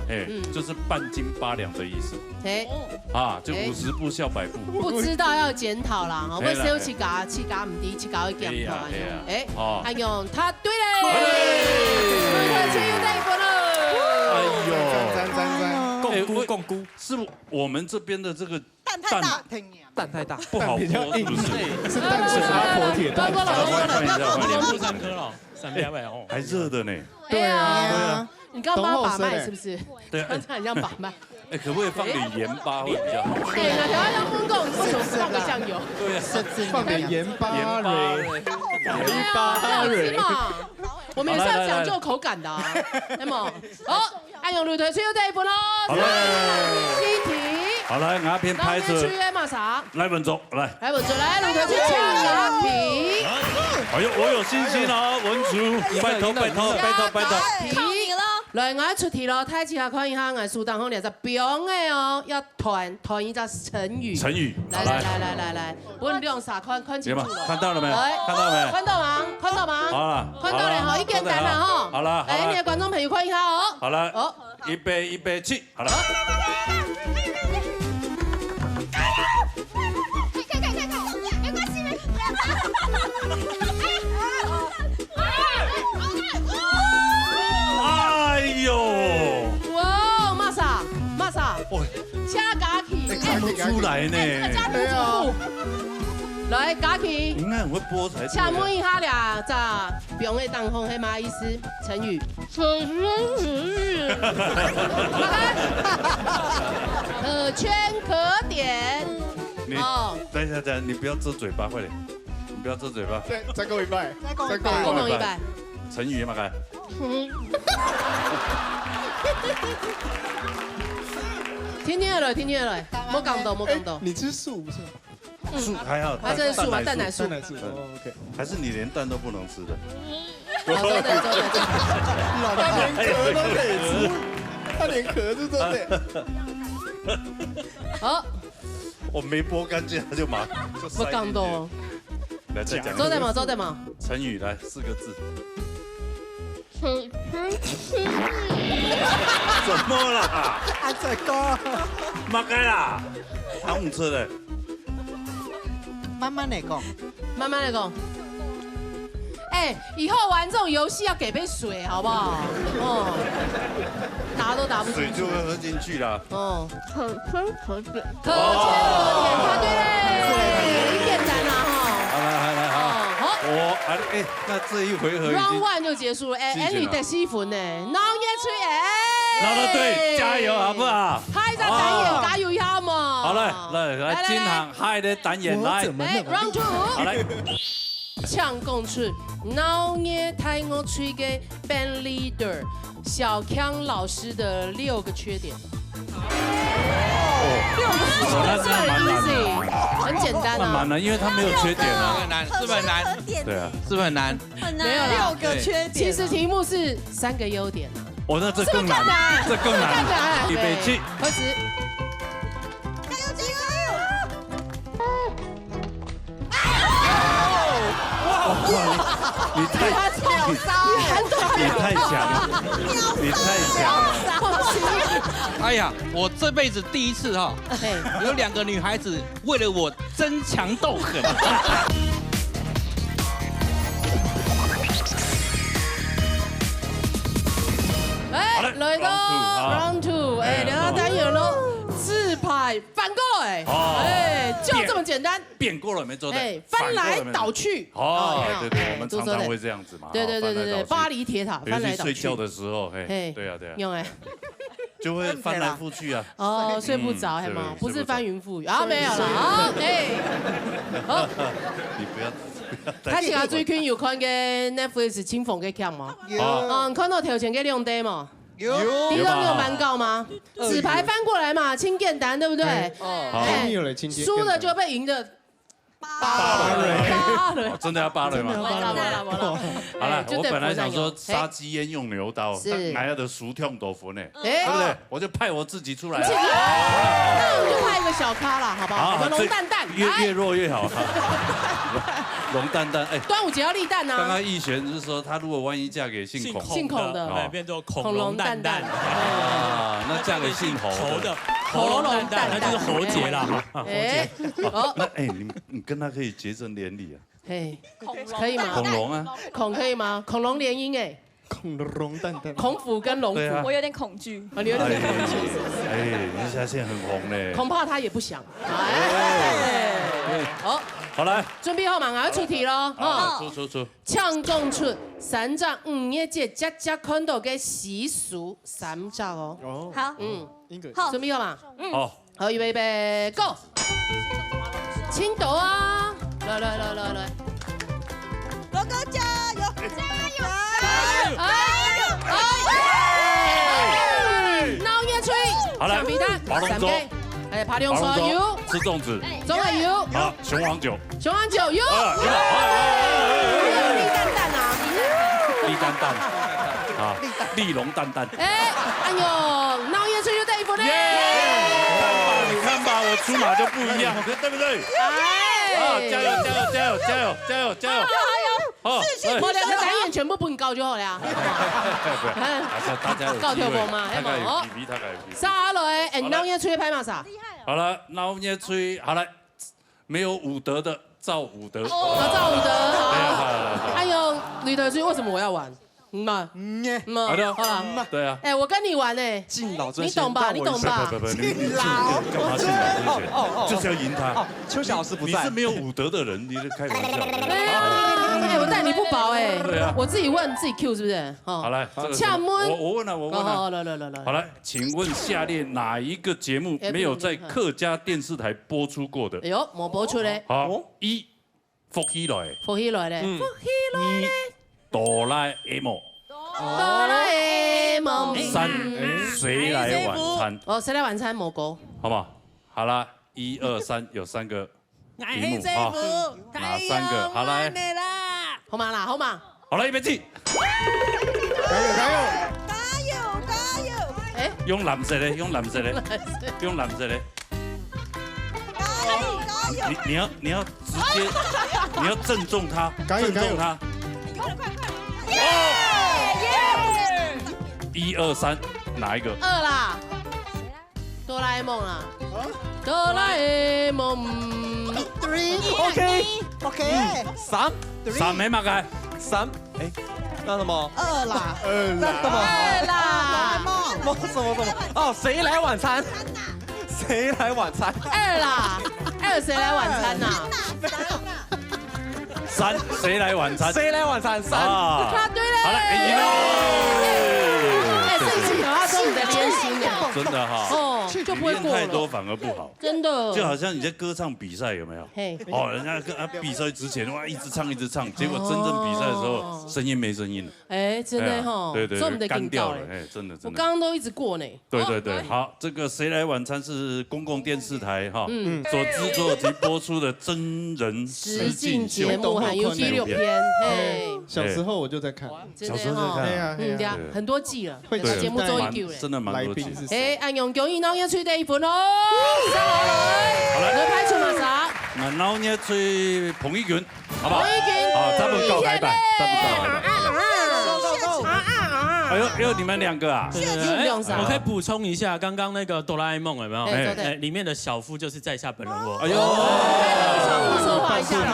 A: 就是半斤8兩的意思。就50步笑百步。
B: 不知道要檢討啦，我會少氣價唔低，氣價會檢討。阿勇，他對嘞，去又得1分了。
A: 哎呦，
D: 共估，
A: 是我們這邊的這個
D: 蛋太大，
A: 不好剝，是不是？
G: 是蛋是阿婆鐵蛋。
A: 換一下。
D: 3顆了，3兩百哦，
A: 還熱的呢。
B: 對啊，你剛剛把脈是不是？
A: 對，
B: 剛才很像把脈。
A: 哎，可不可以放點鹽巴會比較好？
B: 對，那條要焖夠，你就是放個醬油。
A: 對啊，
G: 放點鹽巴
B: 蕊。我們也是要講究口感的啊，有冇？好，阿勇女腿出又得1分咯。
A: 好了，
B: 第一題。
A: 好來，鴉片拍子。
B: 馬啥？
A: 來文竹，來。
B: 來文竹，來女腿去搶鴉片。
A: 哎呦，我有信心啊，文竹，拜託。
I: 靠你了。
B: 來，我出題咯，睇下看一下藝術當中兩隻表嘅哦，要團一隻成語。
A: 成語。
B: 來，我哋用啥看清楚咯？
A: 看到了沒？看到沒？
B: 看到嗎？好了，看到了哈，一簡單了哈。
A: 好了，
B: 來，你的觀眾朋友看一下哦。
A: 好了，好，預備起，好了。哎呦！
B: 哇，馬啥？車架起，
A: 看不出來呢。
B: 來，架起。
A: 應該很會播才對。
B: 請問一下倆，這表妹當紅係乜意思？成語。可圈可點。
A: 哦。等一下，你不要遮嘴巴，快點。你不要遮嘴巴。
G: 再給我1百。
B: 共同100。
A: 成語嘛，該。
B: 聽下來，莫講到。
G: 你吃素不是？
A: 素還好，
B: 還是素吧，蛋奶素。
G: OK。
A: 還是你連蛋都不能吃的？
B: 對。
G: 老爸連殼都可以吃，他連殼都真的。
B: 好。
A: 我沒剝乾淨，他就馬就塞進去。來再講。
B: 做得嘛。
A: 成語來4個字。怎麼啦？
G: 這個
A: 乜該啦？糖唔吃的。
G: 慢慢來講。
B: 哎，以後玩這種遊戲要給杯水，好不好？答都答不進去。
A: 水就會喝進去啦。
B: 可圈可點，答對嘞，簡單啦哈。
A: 好。那這一回合
B: Round 1就結束了。哎，你得4分呢，鬧嘢吹哎。
A: 鬧得對，加油好不好？
B: 下一隻單元加油一下嘛。
A: 好來，金行下一個單元來。
B: Round 2。好來。搶共出，鬧嘢太我吹嘅 band leader 小康老師的6個缺點。6個是很 easy， 很簡單啊。
A: 蠻難，因為他沒有缺點啊。
D: 是不是很難？
A: 對啊，
D: 是不是很難？
B: 沒有6個缺點。其實題目是3個優點啊。
A: 那這更難，這更難。
B: 預備起，開始。
A: 你太强了，你太强了。
H: 哎呀，我这辈子第一次哈，有2个女孩子为了我争强斗狠。
B: 来到 round two， 聊到单元喽，自拍反过来，就这么简单。
A: 变过了没做的，
B: 翻来倒去。
A: 对，我们常常会这样子嘛。
B: 对，巴黎铁塔翻来倒去。
A: 睡觉的时候，对啊，
B: 用
A: 就会翻来覆去啊。
B: 哦，睡不着还吗？不是翻云覆雨啊，没有了啊。好，
A: 你不要。
B: 他是啊，最近有看个 Netflix 清风嘅劇嘛？有。看到頭前嘅亮燈嘛？有。你都沒有蠻高嗎？紙牌翻過來嘛，輕簡單，對不對？輸的就被贏的。
A: 8輪，真的要8輪嗎？好了，
B: 我
A: 本來想說殺雞焉用牛刀，哪有的熟痛豆腐呢？對不對？我就派我自己出來。
B: 那我們就派一個小咖啦，好不好？我們龍蛋蛋，
A: 越弱越好。龍蛋蛋，
B: 端午節要立蛋啊！
A: 剛剛逸璇是說，他如果萬一嫁給姓
B: 孔的，
D: 變做恐龍蛋蛋。
A: 啊，那嫁給姓侯的。
D: 恐龍蛋，那就是侯傑啦。
A: 那你跟他可以結成連理啊？
B: 可以嗎？
A: 恐龍啊？
B: 孔可以嗎？恐龍聯姻
G: 恐龍蛋蛋。
B: 孔府跟龍府，
C: 我有點恐懼。
B: 你有點恐懼。
A: 你現在現在很紅嘞。
B: 恐怕他也不想。
A: 好來，
B: 準備好嘛？我要出題咯。
A: 出。唱
B: 中出3隻5月節只看到嘅習俗3隻哦。
C: 好，
B: 好，準備好嘛？好，預備備 ，Go！ 青島啊，來，
I: 羅哥加油！
B: 鬧熱吹，橡皮蛋，3個，爬龍船有，
A: 吃粽子，
B: 有，
A: 好，雄黃酒
B: 有，
A: 立蛋蛋，啊，立龍蛋蛋，
B: 哎呦，鬧熱吹就得一分嘞！
A: 你看吧，我出馬就不一樣，對不對？加油！
B: 我2個單元全部不高就好了。
A: 大家有
B: 高跳波嘛，
A: 大概有 PV，大概有 PV。
B: 啥了？鬧熱吹拍嘛啥？
A: 好了，鬧熱吹，好了，沒有武德的趙武德。
B: 趙武德，好。哎呦，呂德吹，為什麼我要玩？
A: 好了，對啊。
B: 我跟你玩呢，
G: 敬老尊
B: 你懂吧？
A: 不，你幹嘛敬老尊賢？就是要贏他。
G: 邱小老師不在，
A: 你是沒有武德的人，你是開玩笑。
B: 我待你不薄
A: 對啊。
B: 我自己問自己 Q 是不是？
A: 好來，我問了。好來，請問下列哪一個節目沒有在客家電視台播出過的？
B: 哎呦，冇播出嘞。
A: 好，1福起來
B: 嘞。
A: 2哆啦 A 夢。3誰來晚餐？
B: 誰來晚餐蘑菇，
A: 好不好？好了，1、2、3有3個題目啊，哪3個？好來，
B: 好嘛，好嘛，
A: 好了，預備起，
I: 加油！
A: 用藍色的，你要直接，你要正中它，正中它。1、2、3，哪一個？
B: 2啦，哆啦 A 夢啦，哆啦 A 夢。
G: OK，
A: 3沒嘛該
G: 3，那什麼
I: 2啦，
G: 什麼？哦，誰來晚餐
B: 2啦，2誰來晚餐呐
A: ？3誰來晚餐
B: ？3，答對了。
A: 好了，贏了。
B: 這一期好像都你在練習呢，
A: 真的哈，
B: 就不會過
A: 太多
B: 了。
A: 反而不好，
B: 真的，
A: 就好像你在歌唱比賽有沒有？人家比賽之前哇一直唱，結果真正比賽的時候聲音沒聲音了。
B: 真的哈，
A: 對，
B: 所以我們得
A: 乾掉了，真的。
B: 我剛剛都一直過呢。
A: 對，好，這個誰來晚餐是公共電視台哈所製作及播出的真人實境節目，
B: 還有紀錄片。
G: 小時候我就在看，
A: 小時候在看，
B: 對啊，很多季了，
G: 會
B: 節目做一
A: 真的蠻多季。
B: 按用公益鬧熱吹第1分哦，3號來，你拍出嘛啥？
A: 那老热吹彭于晏，好不好？
B: 彭于晏，
A: 好，咱们告白版，咱们告白版。哎呦，你们两个啊，
D: 我可以补充一下，刚刚那个哆啦 A 梦有没有？
B: 对，
D: 里面的小夫就是在下本人我。
A: 哎呦，
B: 小夫说话一下嘛。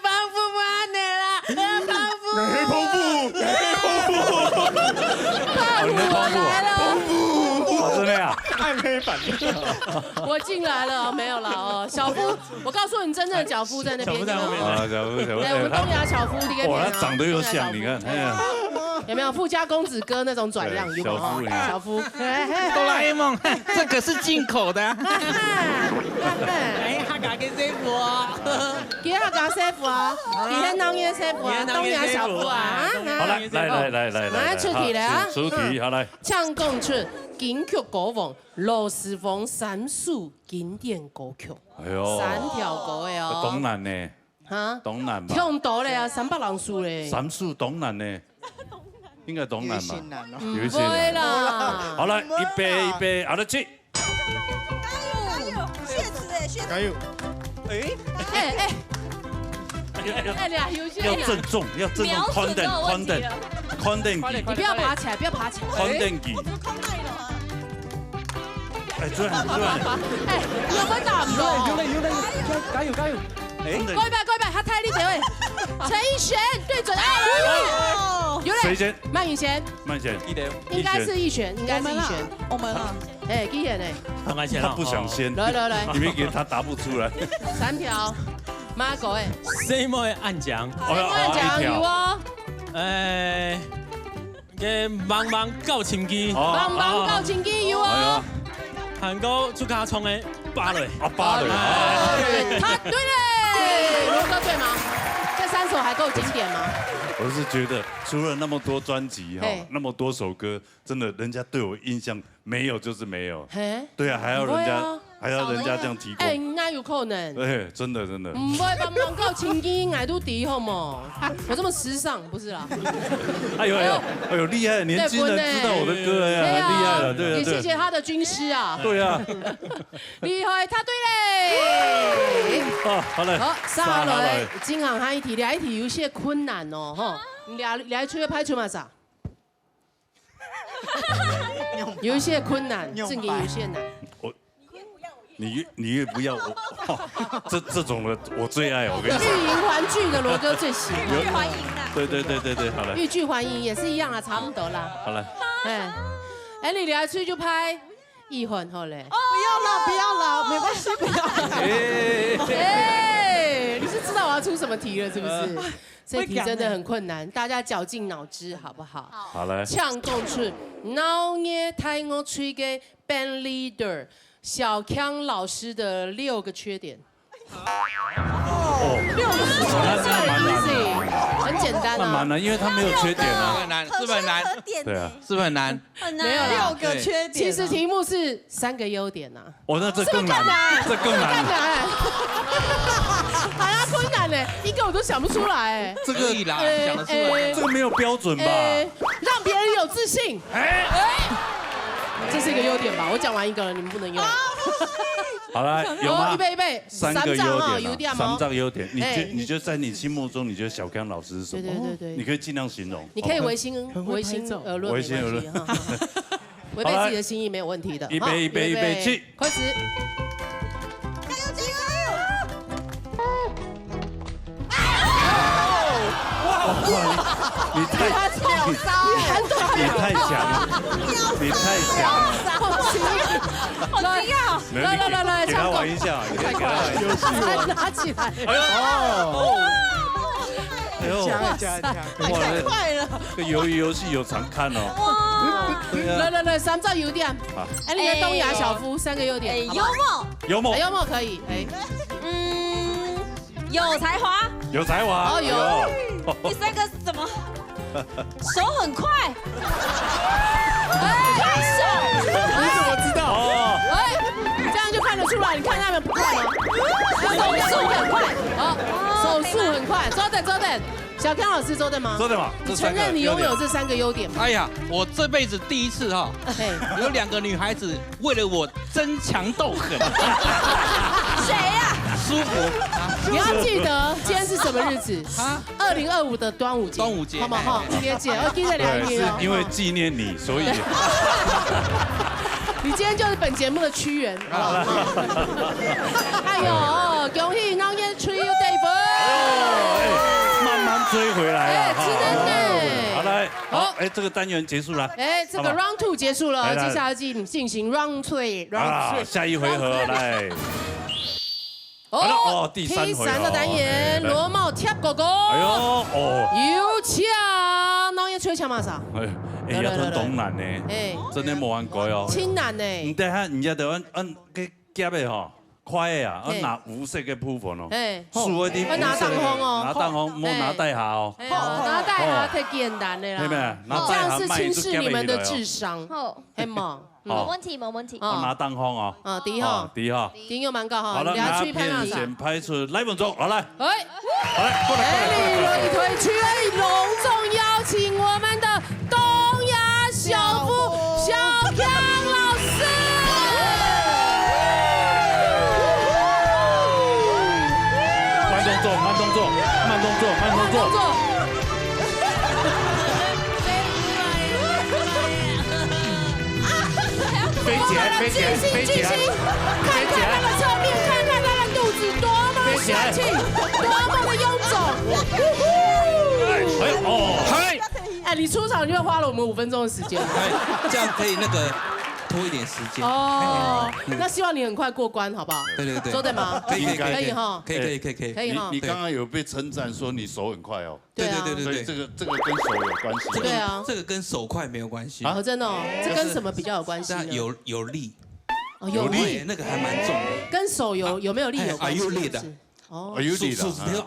B: 帮夫不安你了，帮夫。我来了。
A: 真的呀？
G: 暗黑版。
B: 我进来了，没有了哦。小夫，我告诉你，真正的小夫在那边。
D: 小夫在后面。
A: 小夫。
B: 对，我们东亚小夫，你给
A: 哇，他长得又像，你看，哎呀。
B: 有没有富家公子哥那种转样？有没有？小夫，
H: 哆啦 A 梦，这可是进口的。
D: 哎，他给师傅啊，
B: 给他家师傅啊，给他农业师傅啊，东亚小夫啊。
A: 好来，
B: 来出题了啊！
A: 出题，好来。
B: 唱讲出金曲歌王罗时丰3首经典歌曲。哎呦，3条歌的哦。
A: 东南呢？哈？东南吧。
B: 唱多嘞啊，300人数嘞。
A: 3首东南呢？应该东南吧？有一些
B: 对啦。
A: 好了，预备，好了，起。
I: 加油！谢词哎，谢词。
G: 加油！
A: 要郑重，content，
B: 你不要爬起来，不要爬起来。
A: content。哎，转。
B: 哎，有分打唔咯？
G: 加油！
B: 乖，他太厉害。陈奕迅对准有嘞。
A: 谁先？
B: 曼宇先。应该是奕迅。
F: 我们啊。
B: 哎，奕迅哎。
A: 他不想先。
B: 来，
A: 你别给他答不出来。
B: 3条。马狗哎。
D: 谁会暗讲？
B: 暗讲有哦。
D: 个茫到青机。
B: 茫到青机有哦。
D: 韩国出卡冲的芭蕾。
A: 芭蕾。
B: 他对嘞，罗哥对吗？这3首还够经典吗？
A: 我是觉得，除了那么多专辑哈，那么多首歌，真的人家对我印象没有就是没有。对啊，还要人家这样提供。
B: 哎，那有可能。
A: 哎，真的。
B: 唔会茫到青机爱都低好冇？我这么时尚不是啦。
A: 哎呦，厉害！年轻人知道我的歌呀，厉害了，对。
B: 也谢谢他的军师啊。
A: 对啊。
B: 厉害，他对嘞。
A: 好嘞。
B: 好，3轮，今行下一题，下一题有些困难哦，哈。俩出要拍出嘛啥？有一些困难，正给有些难。
A: 你越不要我，这种的我最爱，我跟你说。
B: 欲迎还拒的罗哥最喜欢。
I: 欲还迎啦。
A: 对，好了。
B: 欲拒还迎也是一样啊，差不多啦。
A: 好了。
B: 哎，你俩出去就拍一环好嘞。
F: 不要了，没关系，不要。
B: 哎，你是知道我要出什么题了是不是？这题真的很困难，大家绞尽脑汁好不好？
A: 好嘞。
B: 唱讲出脑热太我吹嘅 band leader 小康老师的6个缺点。6个是很 easy， 很简单啊。
A: 蛮难，因为他没有缺点啊。
H: 是不是很难？
A: 对啊，
H: 是不是很难？
B: 没有
F: 6个缺点。
B: 其实题目是3个优点啊。
A: 那这更难，这更难。
B: 还要困难呢，一个我都想不出来。
H: 这个啦，想得出来。
A: 这个没有标准吧？
B: 让别人有自信。这是一个优点吧？我讲完一个了，你们不能用。
A: 好了，有吗？
B: 预备
A: ，3个优点
B: ，3
A: 张优点。你觉得在你心目中，你觉得小康老师是什么？
B: 对，
A: 你可以尽量形容。
B: 你可以唯心而论，违背自己的心意没有问题的。
A: 预备，起，
B: 开始。
I: 加油！
A: 你太强了，
I: 好惊讶！
B: 来，
A: 给他玩一下，
B: 快，拿起来！
A: 哎呦，
F: 太快了！
A: 这鱿鱼游戏有常看哦。
B: 来，3招优点。哎，你的东亚小夫3个优点。
I: 幽默
B: 可以。
I: 有才华。
B: 哦，有。
I: 第3个是什么？手很快。
G: 你怎么知道？
B: 这样就看得出来。你看他们不快吗？手速很快。手速很快。周等，小康老师周等吗？
A: 周等嘛。
B: 你承认你拥有这3个优点吗？
H: 哎呀，我这辈子第一次哈，有2个女孩子为了我争强斗狠，
I: 谁呀？
H: 舒服。
B: 你要记得今天是什么日子啊？2025的端午节。
H: 端午节，
B: 好不好？今天节，我记得2
A: 对，
B: 年哦。
A: 是因为纪念你，所以。
B: 你今天就是本节目的屈原，好不好？哎呦，恭喜老爷吹有得分，
A: 慢慢追回来了。
B: 真的呢。
A: 好来，好，这个单元结束了。
B: 这个 round 2结束了，接下来进行 round 3，
A: 下一回合来。哦，第3
B: 个单元，螺帽贴狗狗。
A: 哎呦，哦，
B: 有枪，老爷吹枪嘛啥？
A: 要吞东南呢，真的冇玩过哦。
B: 青南呢？
A: 唔得哈，人家就按个夹的吼，快的啊，拿无色嘅部分哦，输一啲。
B: 拿档风哦，
A: 拿档风，莫拿带下哦。
B: 拿带下太简单的啦。
A: 对咩？
B: 这样是轻视你们的智商。嘿嘛，
C: 冇问题，冇问题。
A: 我拿档风哦。
B: 第哈，
A: 第哈，
B: 第又蛮高哈。
A: 好了，拿片先拍出来文中，好来。好来，过来。
B: 李推区隆重邀请我们的东亚小夫小强老师。
A: 慢动作，慢动作，慢动作，慢动作。飞起来，飞起来，飞起来！
B: 看看他的侧面，看看他的肚子多么帅气，多么的臃肿。
A: 哎哦，嗨！
B: 哎，你出场就花了我们5分钟的时间。
H: 这样可以那个拖一点时间。
B: 哦，那希望你很快过关，好不好？
H: 对，
B: 周对吗？
H: 可以
B: 哈，
H: 可以
B: 哈。
A: 你刚刚有被称赞说你手很快哦。
H: 对，
A: 所以这个跟手有关系。
B: 对啊，
H: 这个跟手快没有关系。
B: 哦，真的哦，这跟什么比较有关系呢？
H: 有力。
B: 哦，有力，
H: 那个还蛮重的。
B: 跟手有没有力有关系？
H: 有力的。
A: 哦，有力的，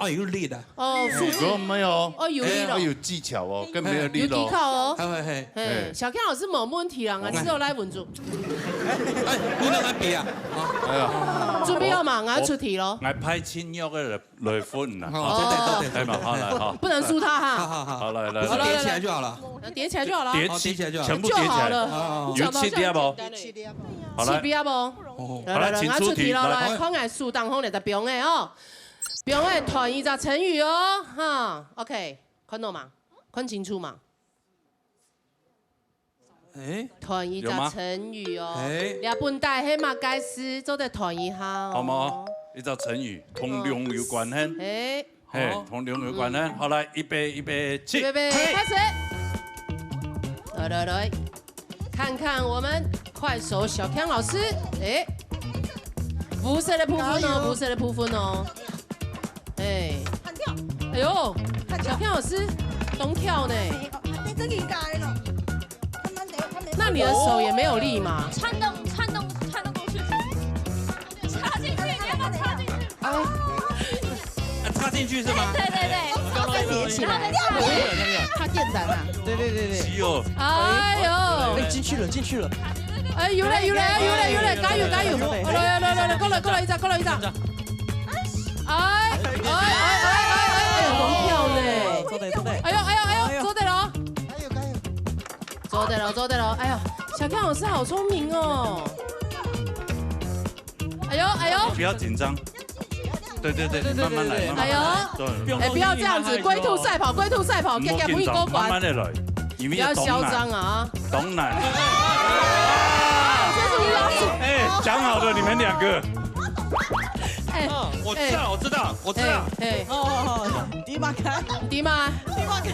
H: 有力的。
B: 哦，
A: 如果没有，
B: 有力的，
A: 有技巧哦，更没有力的。
B: 有技巧哦。
H: 嘿，
B: 小 Ken 老师冇问题啦，我只有来稳住。
H: 哎，你那来比啊？
A: 哎呀，
B: 准备好嘛？我要出题喽。
A: 我拍青腰的来分啦。
H: 对
A: 嘛，好来好。
B: 不能输他哈。
H: 好
A: 来，
H: 叠起来就好了。
B: 叠起来就好了。
A: 叠起来就好，全部叠起来
B: 了。
A: 有7粒不？
B: 好了。7粒不？
A: 好来，请出题
B: 喽。来，看下树当风来的标的哦。标的团一个成语哦，哈 ，OK， 看到嘛？看清楚嘛？团一个成语哦，两本带黑马解释做的团一下。
A: 好冇？一个成语同量有关系。同量有关系。好来，预备起。
B: 预备开始。来，看看我们快手小强老师，肤色的部分哦，肤色的部分哦。
I: 弹跳，
B: 哎呦，小强老师懂跳呢。
I: 你这个应该了。
B: 那你的手也没有力嘛？
C: 窜动过去，插进去，你要不要插进去？
H: 插进去是吗？
C: 对，
I: 再叠起来，
F: 它电缆啊！对。
A: 是哦。
B: 哎呦，
F: 进去了。
B: 哎，有嘞，加油！过来一张。哎，红票呢？
F: 做对。
B: 哎呦，做对了。做对了。哎呀，小康老师好聪明哦。哎呦，
A: 不要紧张。对，慢慢来。
B: 哎呦，不要这样子，龟兔赛跑，不易过关。
A: 慢慢的来，
B: 不要嚣张啊。
A: 懂难。
B: 这是吴老师。
A: 讲好的，你们2个。
H: 我知道。
B: 迪玛。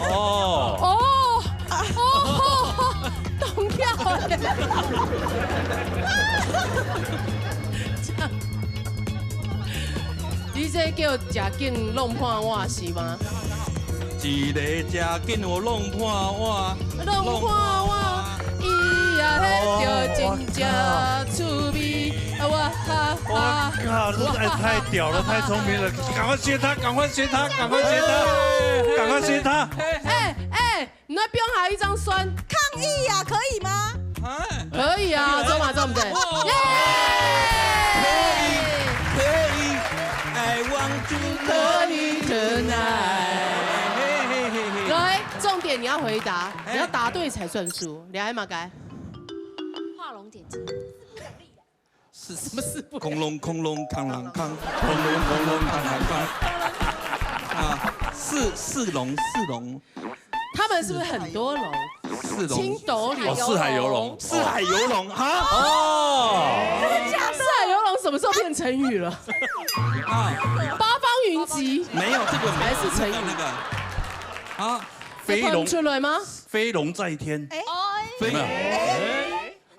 B: 哦，懂跳耶。你这叫食紧弄破碗是吗？
H: 一个食紧我弄破碗，
B: 伊也迄着真正趣味。
A: 哇靠！太屌了，太聪明了！赶快学他！
B: 你那边还有一张酸
I: 抗议呀，可以吗？
B: 可以啊，走嘛，对不对？
H: 可以 ，I want to love you tonight。
B: 来，重点你要回答，你要答对才算数。你还嘛该？
C: 画龙点睛。
H: 是什么事？空隆空隆康啷康，空隆空隆康啷康。啊，四龙。
B: 他们是不是很多龙？
H: 四龙。
B: 青斗柳。
A: 四海游龙。
H: 四海游龙哈？
A: 哦。
B: 四海游龙什么时候变成语了？
H: 啊，
B: 八方云集。
H: 没有这个
B: 还是成语
H: 那个。啊，
A: 飞龙
B: 出来吗？
A: 飞龙在天。
H: 飞龙。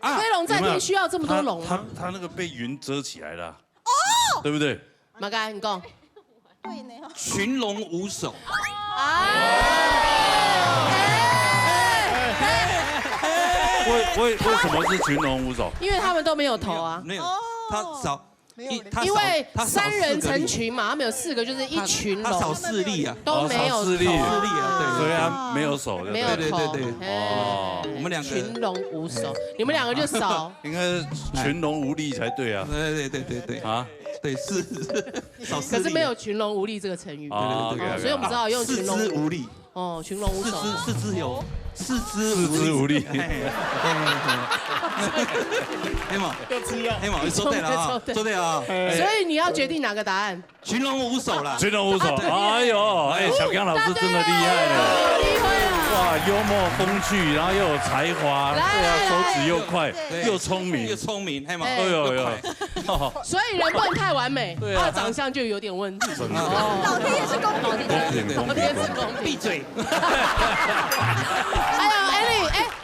B: 飞龙在天需要这么多龙吗？
A: 他那个被云遮起来了。哦。对不对？
B: 马该，你讲。
I: 对呢。
H: 群龙无首。
A: 为什么是群龙无首？
B: 因为他们都没有头啊。
H: 没有，他少。
B: 因为三人成群嘛，他们有4个，就是一群龙。
H: 他少视力啊，
B: 都没有
A: 视力
H: 啊，对，
A: 所以他没有手，
B: 没有头。
H: 对。哦，我们2个
B: 群龙无首，你们2个就少。
A: 应该是群龙无力才对啊。
H: 对啊，对是少视力。
B: 可是没有群龙无力这个成语。
H: 对，
B: 所以我们只好用群龙
H: 无力。
B: 哦，群龙无首。
H: 四肢无力。黑毛，黑毛，你说对了啊，说对啊。
B: 所以你要决定哪个答案？
H: 群龙无首啦。
A: 群龙无首。哎呦，小刚老师真的厉害了。
B: 厉害了。
A: 哇，幽默风趣，然后又有才华，对啊，手指又快，又聪明，
H: 黑毛，
A: 哎呦。
B: 所以人不能太完美，他的长相就有点问题。
I: 老天也是公平的。
B: 老天是公平。
H: 闭嘴。
B: 哎呀，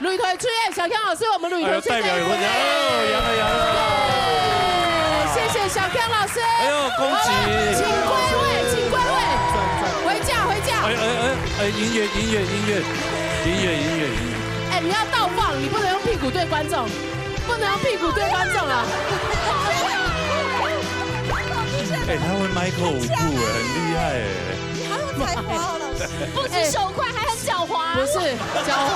B: 擂台吹小康老师，我们擂台吹
A: 代表有获奖，扬了。
B: 谢谢小康老师。
A: 哎呦，恭喜！
B: 请归位，回家。
A: 音乐。
B: 哎，你要倒放，你不能用屁股对观众，啊。
A: 他会Michael舞步，很厉害哎。
I: 好有才华哦，老师。
C: 不止手快，还很狡猾。
B: 不是狡猾，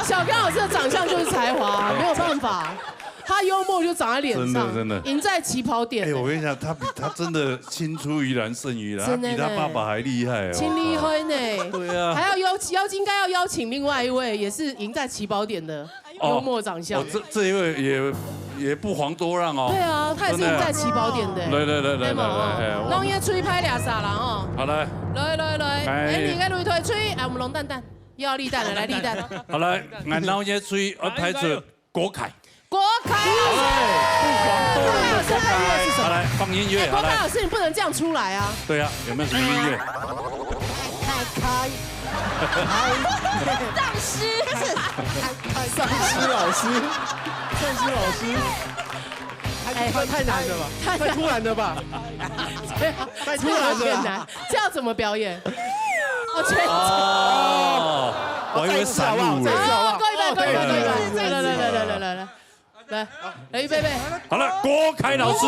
B: 小刚老师的长相就是才华，没有办法。他幽默就长在脸上，
A: 真的
B: 赢在起跑点。
A: 我跟你讲，他真的青出于蓝胜于蓝，他比他爸爸还厉害哦。
B: 亲厉害呢。
A: 对啊。
B: 还要应该要邀请另外一位，也是赢在起跑点的幽默长相。
A: 这一位也不遑多让哦。
B: 对啊，他也是赢在起跑点的。
A: 来。
B: 弄一吹拍俩傻人哦。
A: 好来。
B: 你个擂台吹，我们龙蛋蛋又要立蛋了，来立蛋。
A: 好来，俺弄一吹，拍出国凯。
B: 国凯老师，
A: 好来放音乐。
B: 国凯老师，你不能这样出来啊。
A: 对啊，有没有什么音乐？
G: 丧尸老师，太难了吧？太突然了吧？太突然了，
B: 这样怎么表演？
A: 我以为散舞了。来，预备。好了，国凯老师。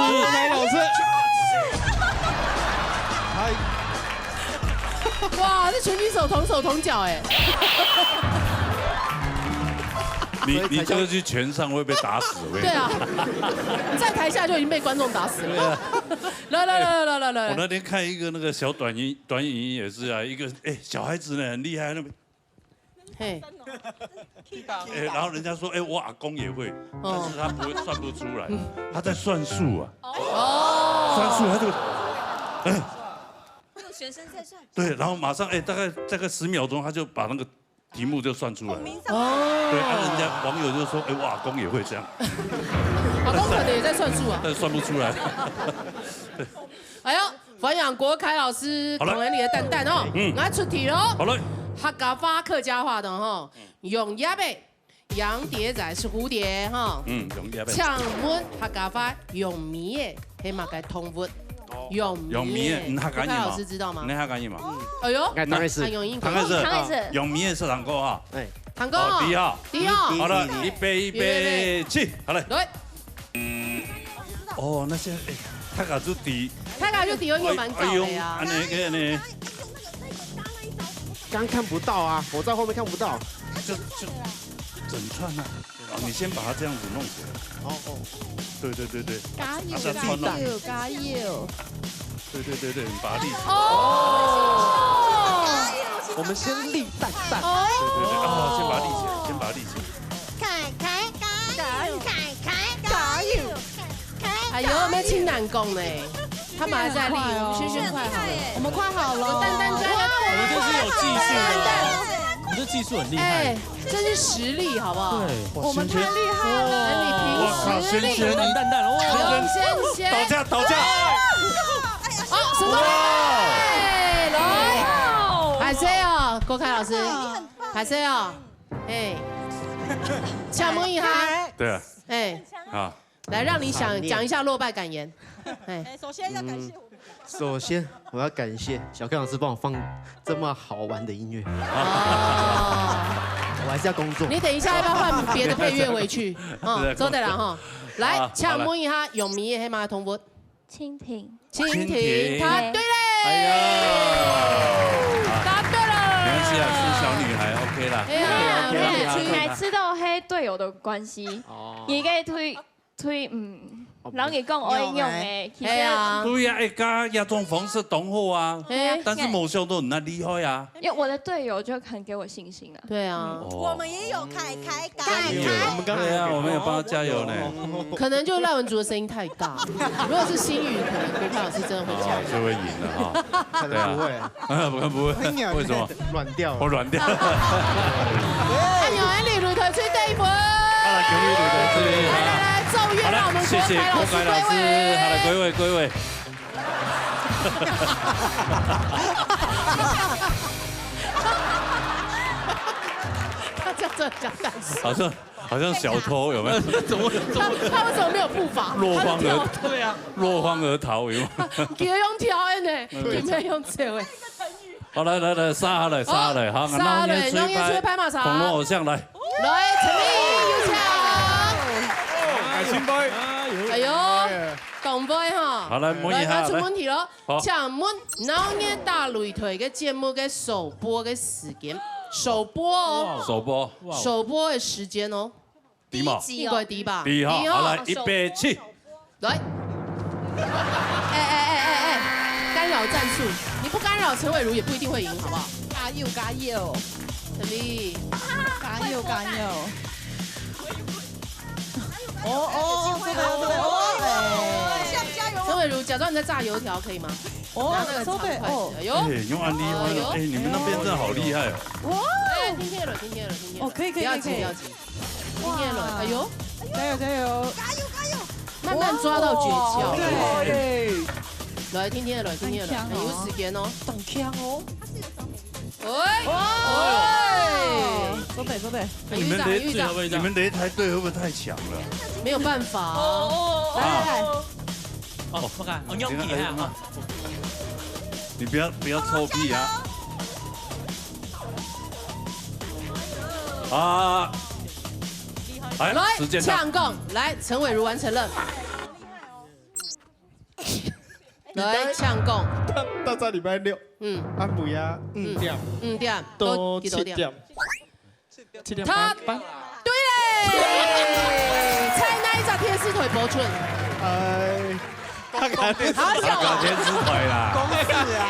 B: 哇，这拳击手同手同脚哎。
A: 你这个去拳上会被打死，
B: 对啊，在台下就已经被观众打死了。来。
A: 我那天看一个那个小短影音也是啊，一个小孩子呢很厉害，那边。然后人家说，我阿公也会，但是他不会算不出来，他在算数啊。算数他就，
I: 用学生在算。
A: 对，然后马上大概10秒钟，他就把那个题目就算出来。对，人家网友就说，我阿公也会这样。
B: 阿公可能也在算数啊，
A: 但算不出来。
B: 哎呦，反养国凯老师，孔文里的蛋蛋哦，来出题喽。
A: 好嘞。
B: 客家话客家话的哈，用叶贝，洋蝶仔是蝴蝶哈。
A: 用叶贝。
B: 抢物客家话用米的，起码该通物。用米的，
A: 你客家
B: 老师知道吗？
A: 你客家语嘛？
B: 哎呦，
G: 当然是。
B: 唐开
C: 始。
A: 用米的是堂哥哈。
B: 堂哥。第一号。
A: 好了，预备起，好嘞。
B: 来。
A: 那些客家就第。
B: 客家就第二个蛮高的呀。
A: 安尼。
G: 刚看不到啊，我在后面看不到。
A: 就整串啊，你先把它这样子弄起来。对。
C: 加油。
A: 对，你把它立起来。
G: 我们先立蛋。
A: 对，先把它立起来，
I: 加油！
B: 哎难讲呢，他们还在练，我们轩快好了，
F: 我们快好了，
B: 蛋蛋加油！
A: 我们这是有技术的，我们这技术很厉害，
B: 这是实力，好不好？
A: 对，
F: 我们太厉害了，
B: 你凭实力，
A: 蛋蛋了，
B: 刘先贤，
A: 倒架，
B: 哦，什么？来，海谁哦？郭凯老师，海谁哦？哎，抢问一下，
A: 对啊，
B: 哎，
A: 啊，
B: 来让你讲一下落败感言。
I: 哎，首先要感谢我们。
G: 首先我要感谢小 K 老师帮我放这么好玩的音乐，我还是要工作。
B: 你等一下要不要换别的配乐回去？周队长哈，来抢问一下泳迷的黑马同步。
C: 蜻蜓，
B: 蜻蜓，答对嘞！
A: 哎呀，
B: 答对了。
A: 没关系啊，是小女孩 OK 啦。
B: 哎呀，
C: 每次都有黑队友的關係，而家推人哋講我應用嘅，其實
A: 對呀，加亞中房是懂後啊，但是某秀都很厲害啊。
C: 因為我的隊友就很給我信心啊。
B: 對啊，
I: 我們也有凱加油，
A: 對啊，我們有幫他加油呢。
B: 可能就賴文竹的聲音太大，如果是新宇，可能郭凱老師真的會加油，
A: 就會贏了哈。
G: 可能不會，
A: 不會，為什麼？
G: 軟掉了。
A: 我軟掉。
B: 哎呦，哎，你擂台吹第一波。
A: 來，給你擂台吹。
B: 來，奏樂讓我們郭凱老師歸位。
A: 好來，歸位。
B: 他這樣真的講膽小。
A: 好像小偷有沒有？
B: 他為什麼沒有步伐？
A: 落荒而逃有沒有？
B: 給用跳的呢，給沒用跳的。
A: 好，來，殺下來，好，
B: 農業吹拍馬場，
A: 恐龍偶像來，
B: 陳立有請。哎呦，講杯哈。
A: 好來，摸一下。
B: 來，出問題咯。請問農業大擂台嘅節目嘅首播嘅時間？首播哦。首播的時間哦。
A: 第嘛？
B: 應該第吧？
A: 第哈。好來，1起。
B: 來。干擾戰術，你不干擾陳偉如也不一定會贏，好不好？
F: 加油！
B: 陳立，
F: 加油！
B: 陳偉如假裝你在炸油條，可以嗎？拿那個長筷子。哎呦，
A: 用安利哦，哎，你們那邊真的好厲害哦。
B: 哇！聽天了。
F: 哦，可以。
B: 不要急。聽天了，哎呦，
F: 加油！
B: 慢慢抓到訣竅。
F: 對。
B: 來，聽天了，有時間哦。懂槍哦。
F: 收隊。
A: 你們擂台隊會不會太強了？
B: 沒有辦法。來。
D: 哦，不敢，我用你啊！
A: 你不要臭屁啊！啊！來，
B: 搶攻，來，陳偉如完成了。來搶攻，
G: 到這禮拜6，安補呀，5點，都7點。
B: 他對嘞，猜哪一隻天使腿播出？
A: 他搞天使腿啦！
G: 公司啊！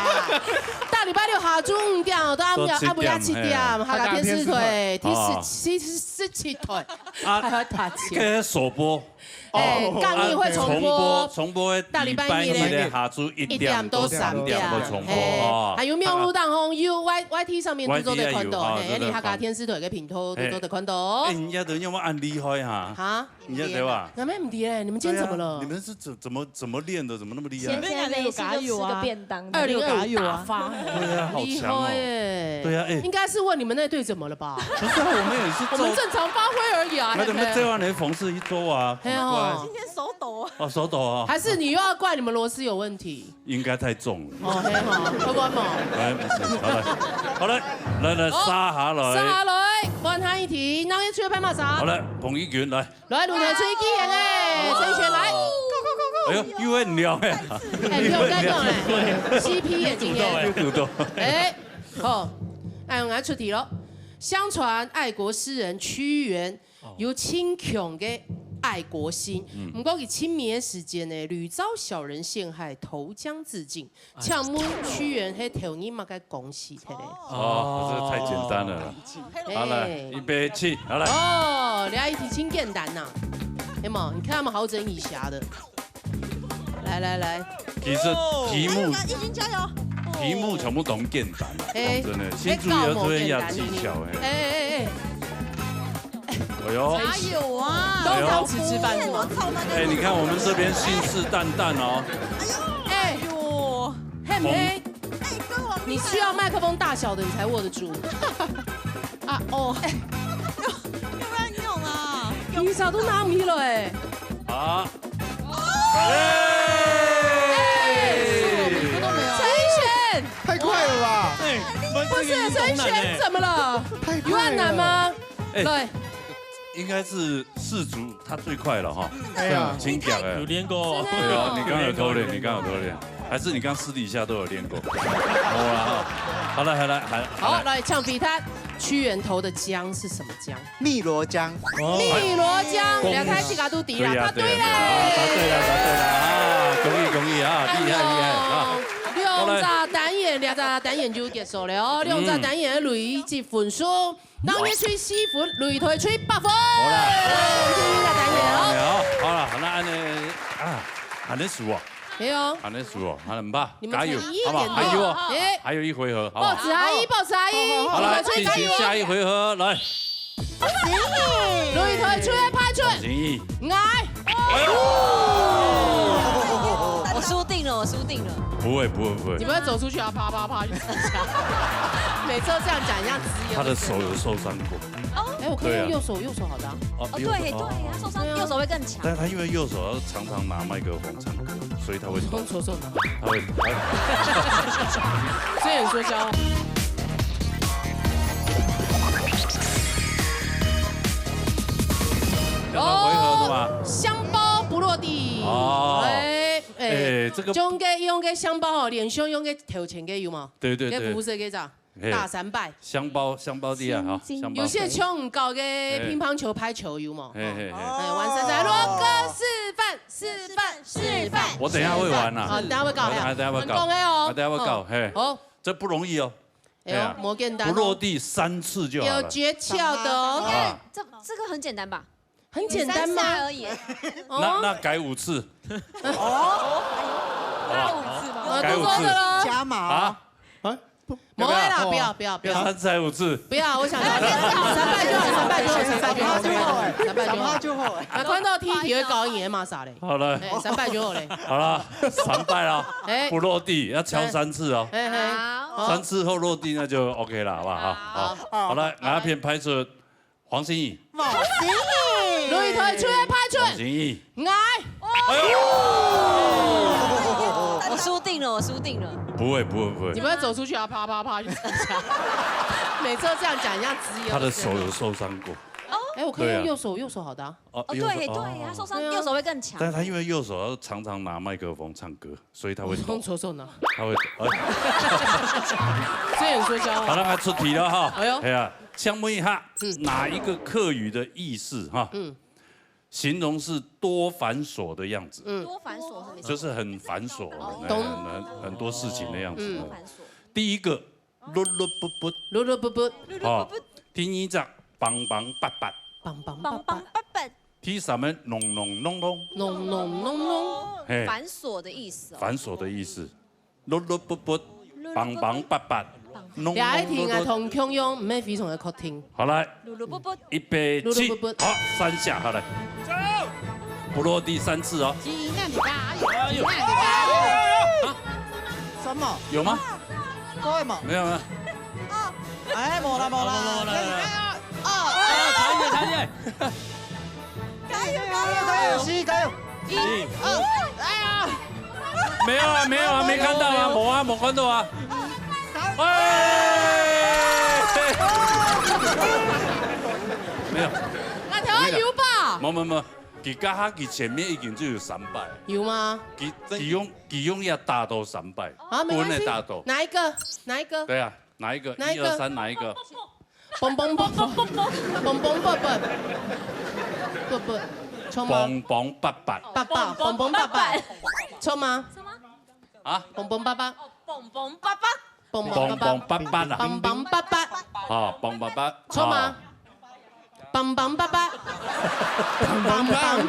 B: 大禮拜6下晝5點，到阿布亞7點，下個天使腿，第17腿，還要打球。
A: 這首播。
B: 港藝會
A: 重播大禮拜2的下晝1點到3點會重播。還
B: 有廟路當紅 YT 上面都做得看到，你下個天使腿嘅片頭都做得看到。
A: 哎，人家都因為按厲害哈。哈？人家對吧？
B: 那沒唔對嘞，你們今天怎麼了？
A: 你們是怎麼練的？怎麼那麼厲害？
C: 現在沒事就吃個便當。
B: 2025大發，
A: 對啊，好強哦。對啊，哎，
B: 應該是問你們那隊怎麼了吧？
A: 不是，我們也是。
B: 我們正常發揮而已啊。
A: 那怎麼這樣呢？逢事一周啊。
I: 今天手抖啊！
A: 手抖啊！
B: 還是你又要怪你們螺絲有問題？
A: 應該太重了。
B: 哦，嘿好，客觀嘛。
A: 好嘞，來，沙下來，
B: 問下一題，農業吹拍馬場。
A: 好嘞，彭一拳來
B: 擂台吹機人誒，陳璇來。
A: 哎呦，又會聊哎，
B: 又該講哎，CP 也今天。哎，好，我來出題咯。相傳愛國詩人屈原有輕強嘅愛國心，不過佢清明嘅時間呢，屢遭小人陷害，投江自盡。請問屈原係頭年嘛該講死的嘞？
A: 哦，這太簡單了。好來，預備起，好來。
B: 哦，另外一題真簡單吶，有冇？你看他們好整以暇的。来，
A: 其實題目
I: 一心加油！
A: 題目全部都咁簡單，真的。新竹有專業技巧，
B: 哎，
A: 哎呦，
I: 加油啊！
B: 都汤匙吃饭是吗？
A: 哎，你看我們這邊信誓旦旦哦。
B: 哎呦，黑不黑？你需要麥克風大小的你才握得住。啊哦，
I: 要不要用啊？
B: 你啥都拿唔起了哎。
A: 好。
B: 陈璇，
G: 太快了吧！
B: 不是陈璇怎么了？有很难吗？对，
A: 應該是世足他最快了哈。
G: 哎呀，
A: 請講哎。
D: 有練過。
A: 對啊，你剛剛有偷練，你剛剛有偷練，還是你剛私底下都有練過？好啦哈，好了，
B: 好來搶比攤。屈原頭的姜是什麼姜？
G: 汨羅江。
B: 汨羅江，兩開西嘎都敵了，答對嘞！
A: 答對了啊！恭喜啊！厲害啊！
B: 兩集單元，兩集單元就結束了哦。兩集單元累積分數，當日吹4分，累退吹8分。好啦，聽呢個單元哦。
A: 好了，那按呢啊，還能數啊？
B: 沒有，
A: 還能數哦，還能吧？
B: 你們
A: 加油，
B: 好不好？
A: 還有哦，還有一回合，好不好？
B: 報紙阿姨，
A: 好了，進行下一回合，來。
B: 累退吹拍出，愛。
I: 我輸定了。
A: 不會。
B: 你們會走出去啊？啪啪啪去私下，每次都這樣講，一樣直
A: 他的手有受傷過。
B: 哎，我可以用右手好的。
I: 哦，對，受傷右手會更強。
A: 但是他因為右手常常拿麥克風唱歌，所以他會抖。他會。
B: 所以你說笑。
A: 回合的嘛。
B: 香包不落地。
A: 哦。這個
B: 用個香包哦，臉胸用個頭前個有嘛？
A: 對。
B: 個膚色個咋？大300。香包地啊，哈。有些球唔夠嘅乒乓球、拍球有嘛？玩身材，羅哥示範。
A: 我等下會玩啦。
B: 等下會教。
A: 等下會教。嘿。好。這不容易哦。
B: 哎呦，冇簡單。
A: 不落地3次就好了。
B: 有訣竅的哦。
I: 這個很簡單吧？
B: 很簡單嗎？
I: 而已。
A: 那改5次。
I: 哦。
A: 改5次
B: 咯。
G: 加碼
A: 啊？
B: 冇啦，不要。
A: 3次還5次？
B: 不要，我想300就好。看到 T 體會講嘢嘛啥嘞？
A: 好了
B: ，300就好嘞。
A: 好了，300了。不落地要敲3次哦。
B: 好。
A: 3次後落地那就 OK 了，好不好？好了，牙片拍出黃心怡。
B: 累退吹拍出。
A: 黃心怡。
B: 愛。
I: 我輸定了。
A: 不會。
B: 你們會走出去啊？啪啪啪去私下。每次都這樣講，一樣直有。
A: 他的手有受傷過。
B: 哎，我可以用右手好的。
I: 哦，對，他受傷右手會更強。
A: 但是他因為右手常常拿麥克風唱歌，所以他會抖。
B: 左手拿。
A: 他會。
B: 所以你說笑。
A: 好，讓他出題了哈。
B: 哎呦。
A: 哎呀，想問一下，哪一個客語的意思哈？形容是多繁瑣的樣子。
I: 多繁瑣是什麼？
A: 就是很繁瑣，很多事情的樣子。
I: 繁瑣。
A: 第一個，嚕嚕不不。好。第二隻，梆梆梆梆。
I: 梆梆。
A: 第三個，隆隆隆隆。
I: 繁瑣的意思。
A: 繁瑣的意思。嚕嚕不不，梆梆梆梆。
B: 你愛聽啊，同共用，唔係非常的確聽。
A: 好來，預備起，好，3下，好來。不落地3次哦。
F: 什麼？
A: 有嗎？
F: 該冇。
A: 沒有嗎？
F: 哎，冇啦。
D: 差點。
F: 加油！
A: 沒有啊，沒看到啊，冇看到啊。沒有。
B: 那條有吧？
A: 冇。佢加下佢前面已經就有300。
B: 有嗎？
A: 佢用要大到300。
B: 啊，沒關係。
A: 大到。
B: 哪一個？
A: 對啊，哪一個？1、2、3，哪一個？
B: 蹦，錯嗎？
A: 蹦八八，
B: 錯嗎？
A: 啊？
B: 蹦八八。
A: 啊？好，蹦八八。
B: 錯嗎？棒棒爸爸，棒棒爸爸，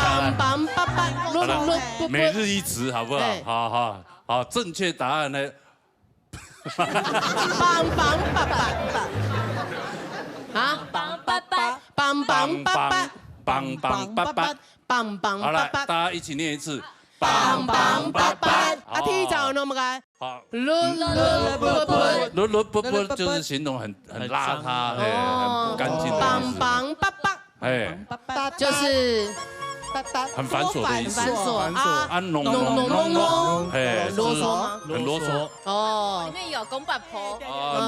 B: 棒棒八八，
A: 好了，每日一词好不好？好，正确答案呢？
B: 棒棒爸爸。啊，
C: 棒爸爸，
B: 棒棒爸爸，
A: 棒棒爸爸，
B: 棒棒
A: 好了，
B: 爸爸，
A: 大家一起念一次。
B: 棒棒爸爸。啊，第一招那么该。
A: 好，
B: 伦
A: 不就是形容很邋遢，很不干净的意
B: 棒
A: 思。
B: 棒爸爸，
A: 哎，
B: 就是
A: 很繁琐的意思。
B: 繁琐啊，
A: 啊，弄，哎，
B: 啰嗦吗？
A: 很啰嗦。
B: 哦
C: 里，面有公爸婆，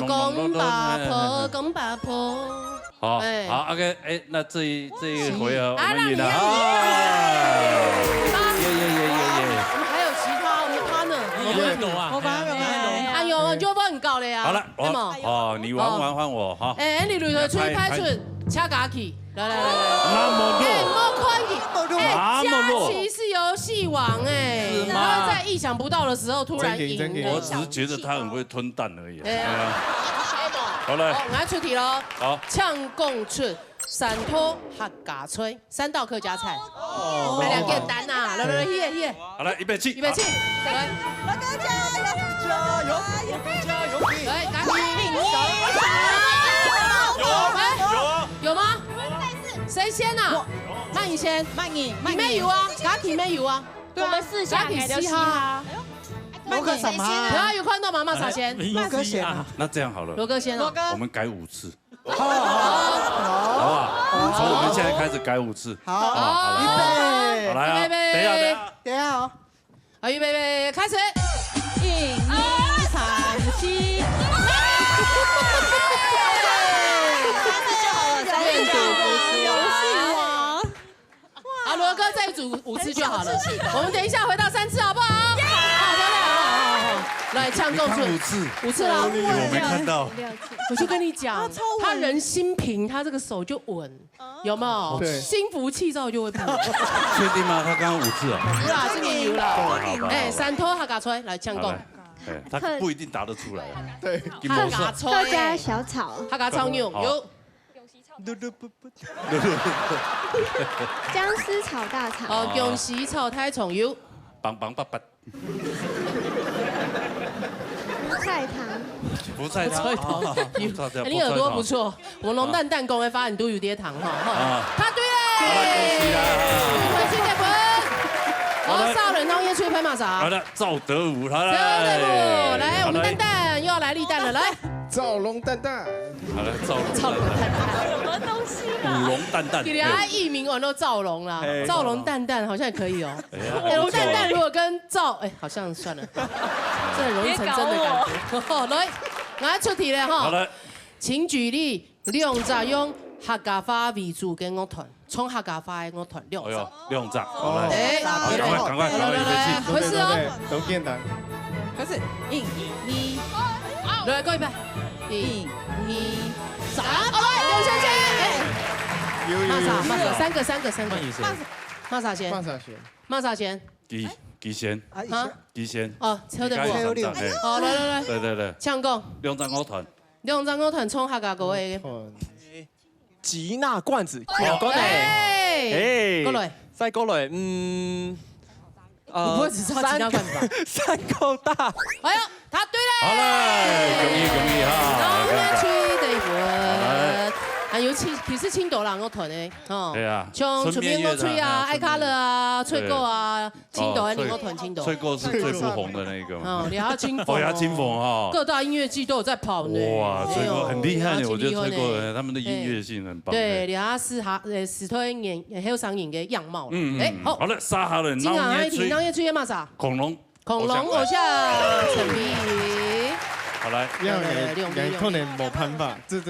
B: 公爸婆，公爸婆。
A: 好
B: 哎
A: 好 ，OK， 哎，那这一回合我
B: 啊
A: 们赢了
B: 让
A: 啊！耶！
B: 我们还有其他，我们 partner，
D: 你也懂啊？
F: 我把它用
B: 哎呦，就不很高了呀。
A: 好了，
B: 对吗？
A: 你玩换我哈。
B: 哎，你擂台吹拍出，掐嘎起，来，
A: 那么
B: 哎，
A: 弱，
B: 莫宽起，哎，佳琪是游戏王哎，
A: 是吗
B: 他会在意想不到的时候突然赢
A: 我
B: 的。
A: 只是觉得他很会吞蛋而已。
B: 哎呀
A: 好了，
B: 我们来出题喽。
A: 好，
B: 呛共出，散拖客家吹，3道客家菜。来2简单呐，来，hier。
A: 好了，预备起，
B: 预备起，来，
I: 老哥加油！
B: 来，赶紧。有吗？谁先呐？慢你先，你没有啊？嘎体没有啊？
C: 我们试下
B: 嘎体
C: 来就
B: 嘻哈。
F: 罗哥什么？
B: 等下有看到妈妈啥先？
F: 罗哥先啊。
A: 那这样好了，
B: 罗哥先哦。
A: 我们改5次，好不好？从我们现在开始改5次。
F: 好，
A: 好
F: 预备，
A: 来啊，等一下，
F: 哦。
B: 好，预备，开始。
C: 1、2、3、7。
B: 好，罗哥再组5次就好了。我们等一下回到3次，好不好？好，漂亮。来，呛共出5次了。
A: 我没看到。
B: 我就跟你讲，他人心平，他这个手就稳，有没有？
F: 对
B: 心浮气躁就会不稳。
A: 确定吗？他刚刚5次啊？
B: 有啦，今年有啦。
A: 好。
B: 哎，3拖客家吹来呛共。
A: 哎，他不一定答得出来。
F: 对，
B: 客家吹。
C: 客家小炒。
B: 客家炒牛有。
C: 姜丝炒大肠。
B: 哦，恭喜炒太重有。
A: 棒爸爸。
C: 蔬菜汤。
A: 不菜汤。
B: 你耳朵不错，我龙蛋蛋公的发现都有啲糖哈。答对嘞！回去日本。我少人当夜吹拍马啥？
A: 好的，赵德武，好了。
B: 赵德武，来，我们蛋蛋又要来立蛋了，来。
G: 赵龙蛋蛋，
A: 好了，赵龙
B: 蛋蛋，
C: 什么东西
A: 舞龙蛋蛋，
B: 给人家艺名完都赵龙啦，赵龙蛋蛋好像也可以哦。
A: 哎
B: 龙蛋蛋如果跟赵，哎，好像算了，这很容易成真的感觉。来，我来出题了哈。
A: 好了，
B: 请举例2杂用客家话为主嘅乐团，从客家话嘅乐团2杂。
A: 2杂，好来，
B: 哎，
A: 赶快，
B: 来，回事哦。
G: 都简单。
F: 开始，1、2，
B: 来，过一遍。 1、2、3，好来，刘先生，骂啥？3个，骂啥先？骂啥先？
A: 基先，基先。
B: 哦，抽得不？好，来，
A: 对，
B: 呛讲
A: 2杂乐团
B: ，2杂乐团从客家歌的。
J: 吉娜罐子，
B: 过来，过来，
J: 再过来，
B: 你不会只知道吉娜罐子吧
J: 3口大。
B: 哎呦，答对了！
A: 好嘞，恭喜哈！
B: 老年区的一啊，尤其是青岛人乐团的，哦，
A: 对啊，
B: 像出面乐吹啊、爱卡乐啊、吹狗啊，青岛的乐团，青岛。
A: 吹狗是最不红的那个嘛。
B: 哦，牙金凤。
A: 牙金凤哈。
B: 各大音乐季都有在跑呢。
A: 哇，吹狗很厉害呢，我觉得吹狗他们的音乐性很棒。
B: 对，牙是史推演还有上演的样貌。哎，
A: 好了，沙哈人。
B: 今晚爱听当夜吹嘛啥？
A: 恐龙
B: 偶像陈皮。
A: 好来，
G: 可能没办法，这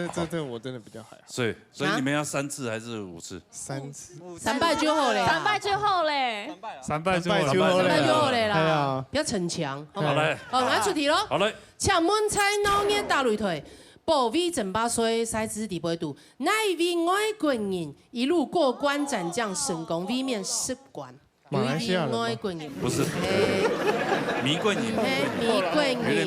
G: 我真的比较还好。
A: 所以你们要3次还是5次
G: ？3次。
B: 3败就好嘞。
C: 3败就好嘞。
A: 3败就
B: 好嘞啦。不要逞强。
A: 好嘞。
B: 好，来出题喽。
A: 好嘞。
B: 请问菜脑热大擂台，保卫整把水赛制第8度，哪一位外国人一路过关斩将，成功卫冕10冠？
G: 马来西亚人吗？
A: 不是，米冠人，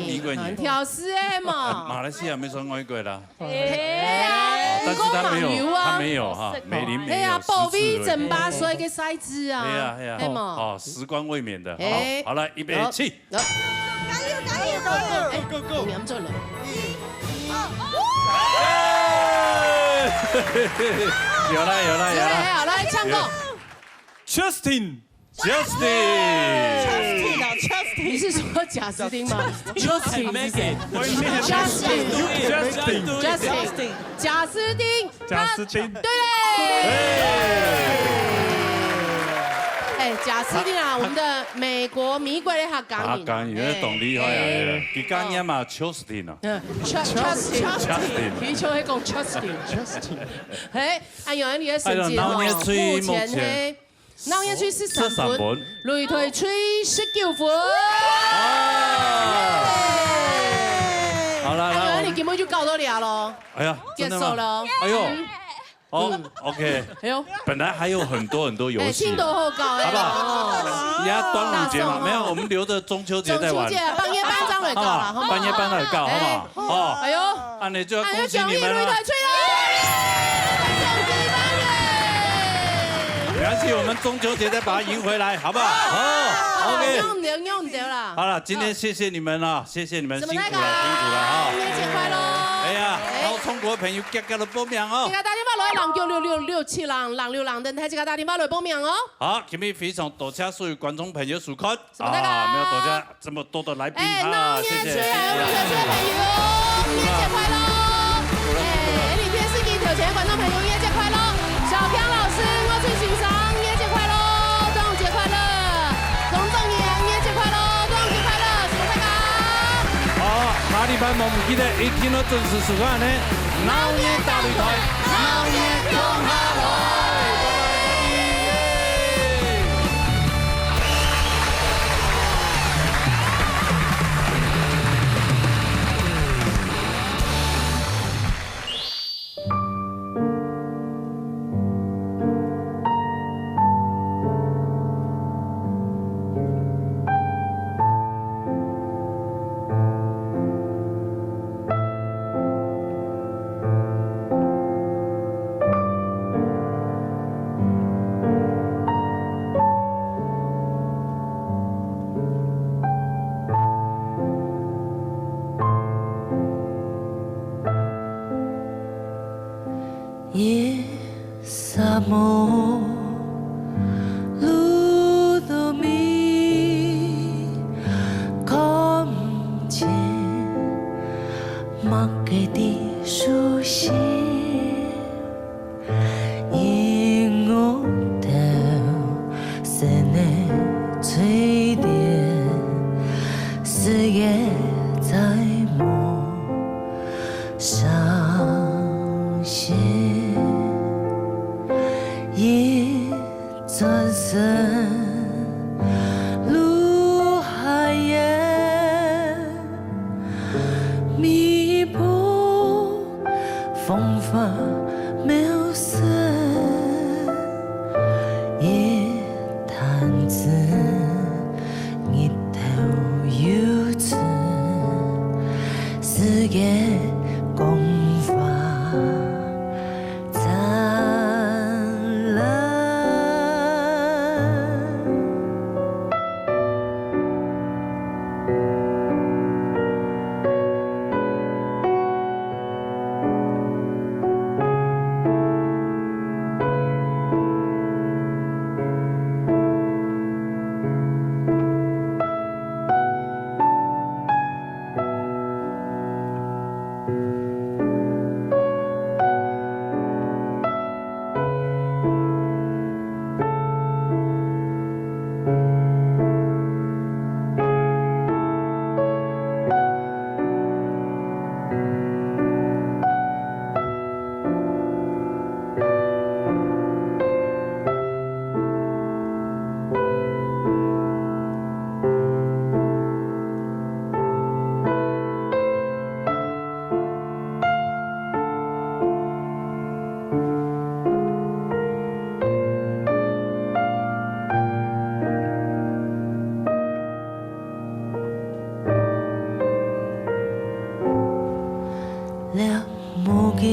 B: 米冠人，挑丝的嘛。
A: 马来西亚没算外国啦。
B: 哎呀，
A: 但是他没有，他没有哈，梅林没有。
B: 哎呀，保卫整把所有嘅骰子啊！
A: 哎呀哎呀，
B: 係嘛？
A: 哦，時光未免的。
B: 哎
A: 好，來，預備起。
I: 加油加油加油！
B: Go go！ 念準了。
A: 有啦有啦有啦！
B: 好，來唱歌。
J: Justin，
B: 你是說賈斯汀嗎
J: Justin，
B: 賈斯汀，對嘞。哎，賈斯汀啊，我們的美國米國的客家人。
A: 客家人咧懂厲害啊！佢家念嘛 Justin 啊。
B: Justin， 佢就會講 Justin。哎，按照你的成績哦，目前係。 鬧一吹13分，擂台吹19分。
A: 好啦，
B: 那你根本就搞到俩咯。
A: 哎呀，
B: 結束了。
A: 哎呦，哦 ，OK。
B: 哎呦，
A: 本來還有很多遊戲。
B: 進度好高哎。
A: 好不好？人家端午節嘛，沒有，我們留着中秋節再玩。
B: 中秋節半夜班長來搞啦，好嗎？
A: 半夜班來搞，好不好？哦。
B: 哎呦，
A: 按你就要恭喜你們了。 沒關係，我們中秋節再把它贏回來，好不好？好 ，OK。
B: 用唔掉啦。
A: 好了，今天謝謝你們了，謝謝你們辛苦了，辛苦了
B: 啊！新年節快樂！
A: 哎呀，好中國的朋友夾夾嚟報名哦。大家打電話來
B: 6966667人6人，大家打電話來報名哦。
A: 好，今天非常多謝所有觀眾朋友收看啊，沒有多謝這麼多的來賓啊，謝謝。新年節快樂！哎，你電視機頭前觀眾朋友，新年節快樂！小強老師，我最欣賞，新年節快樂，端午節快樂，龍正爺，新年節快樂，端午節快樂，謝謝大家。好，下禮拜冇唔記得一天都準時收看呢，老年大擂台，老年共下來。
K: 「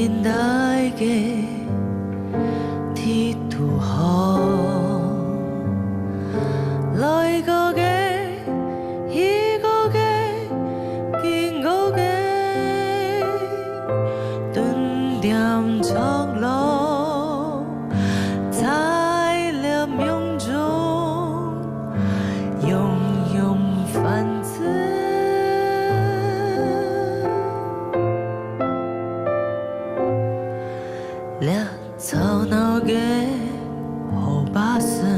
K: hiện đại ghê thì tu ho lời có ghê hi có ghê kinh có ghê tuần điểm trong lo在了梦中永永泛自俩吵闹嘅后把声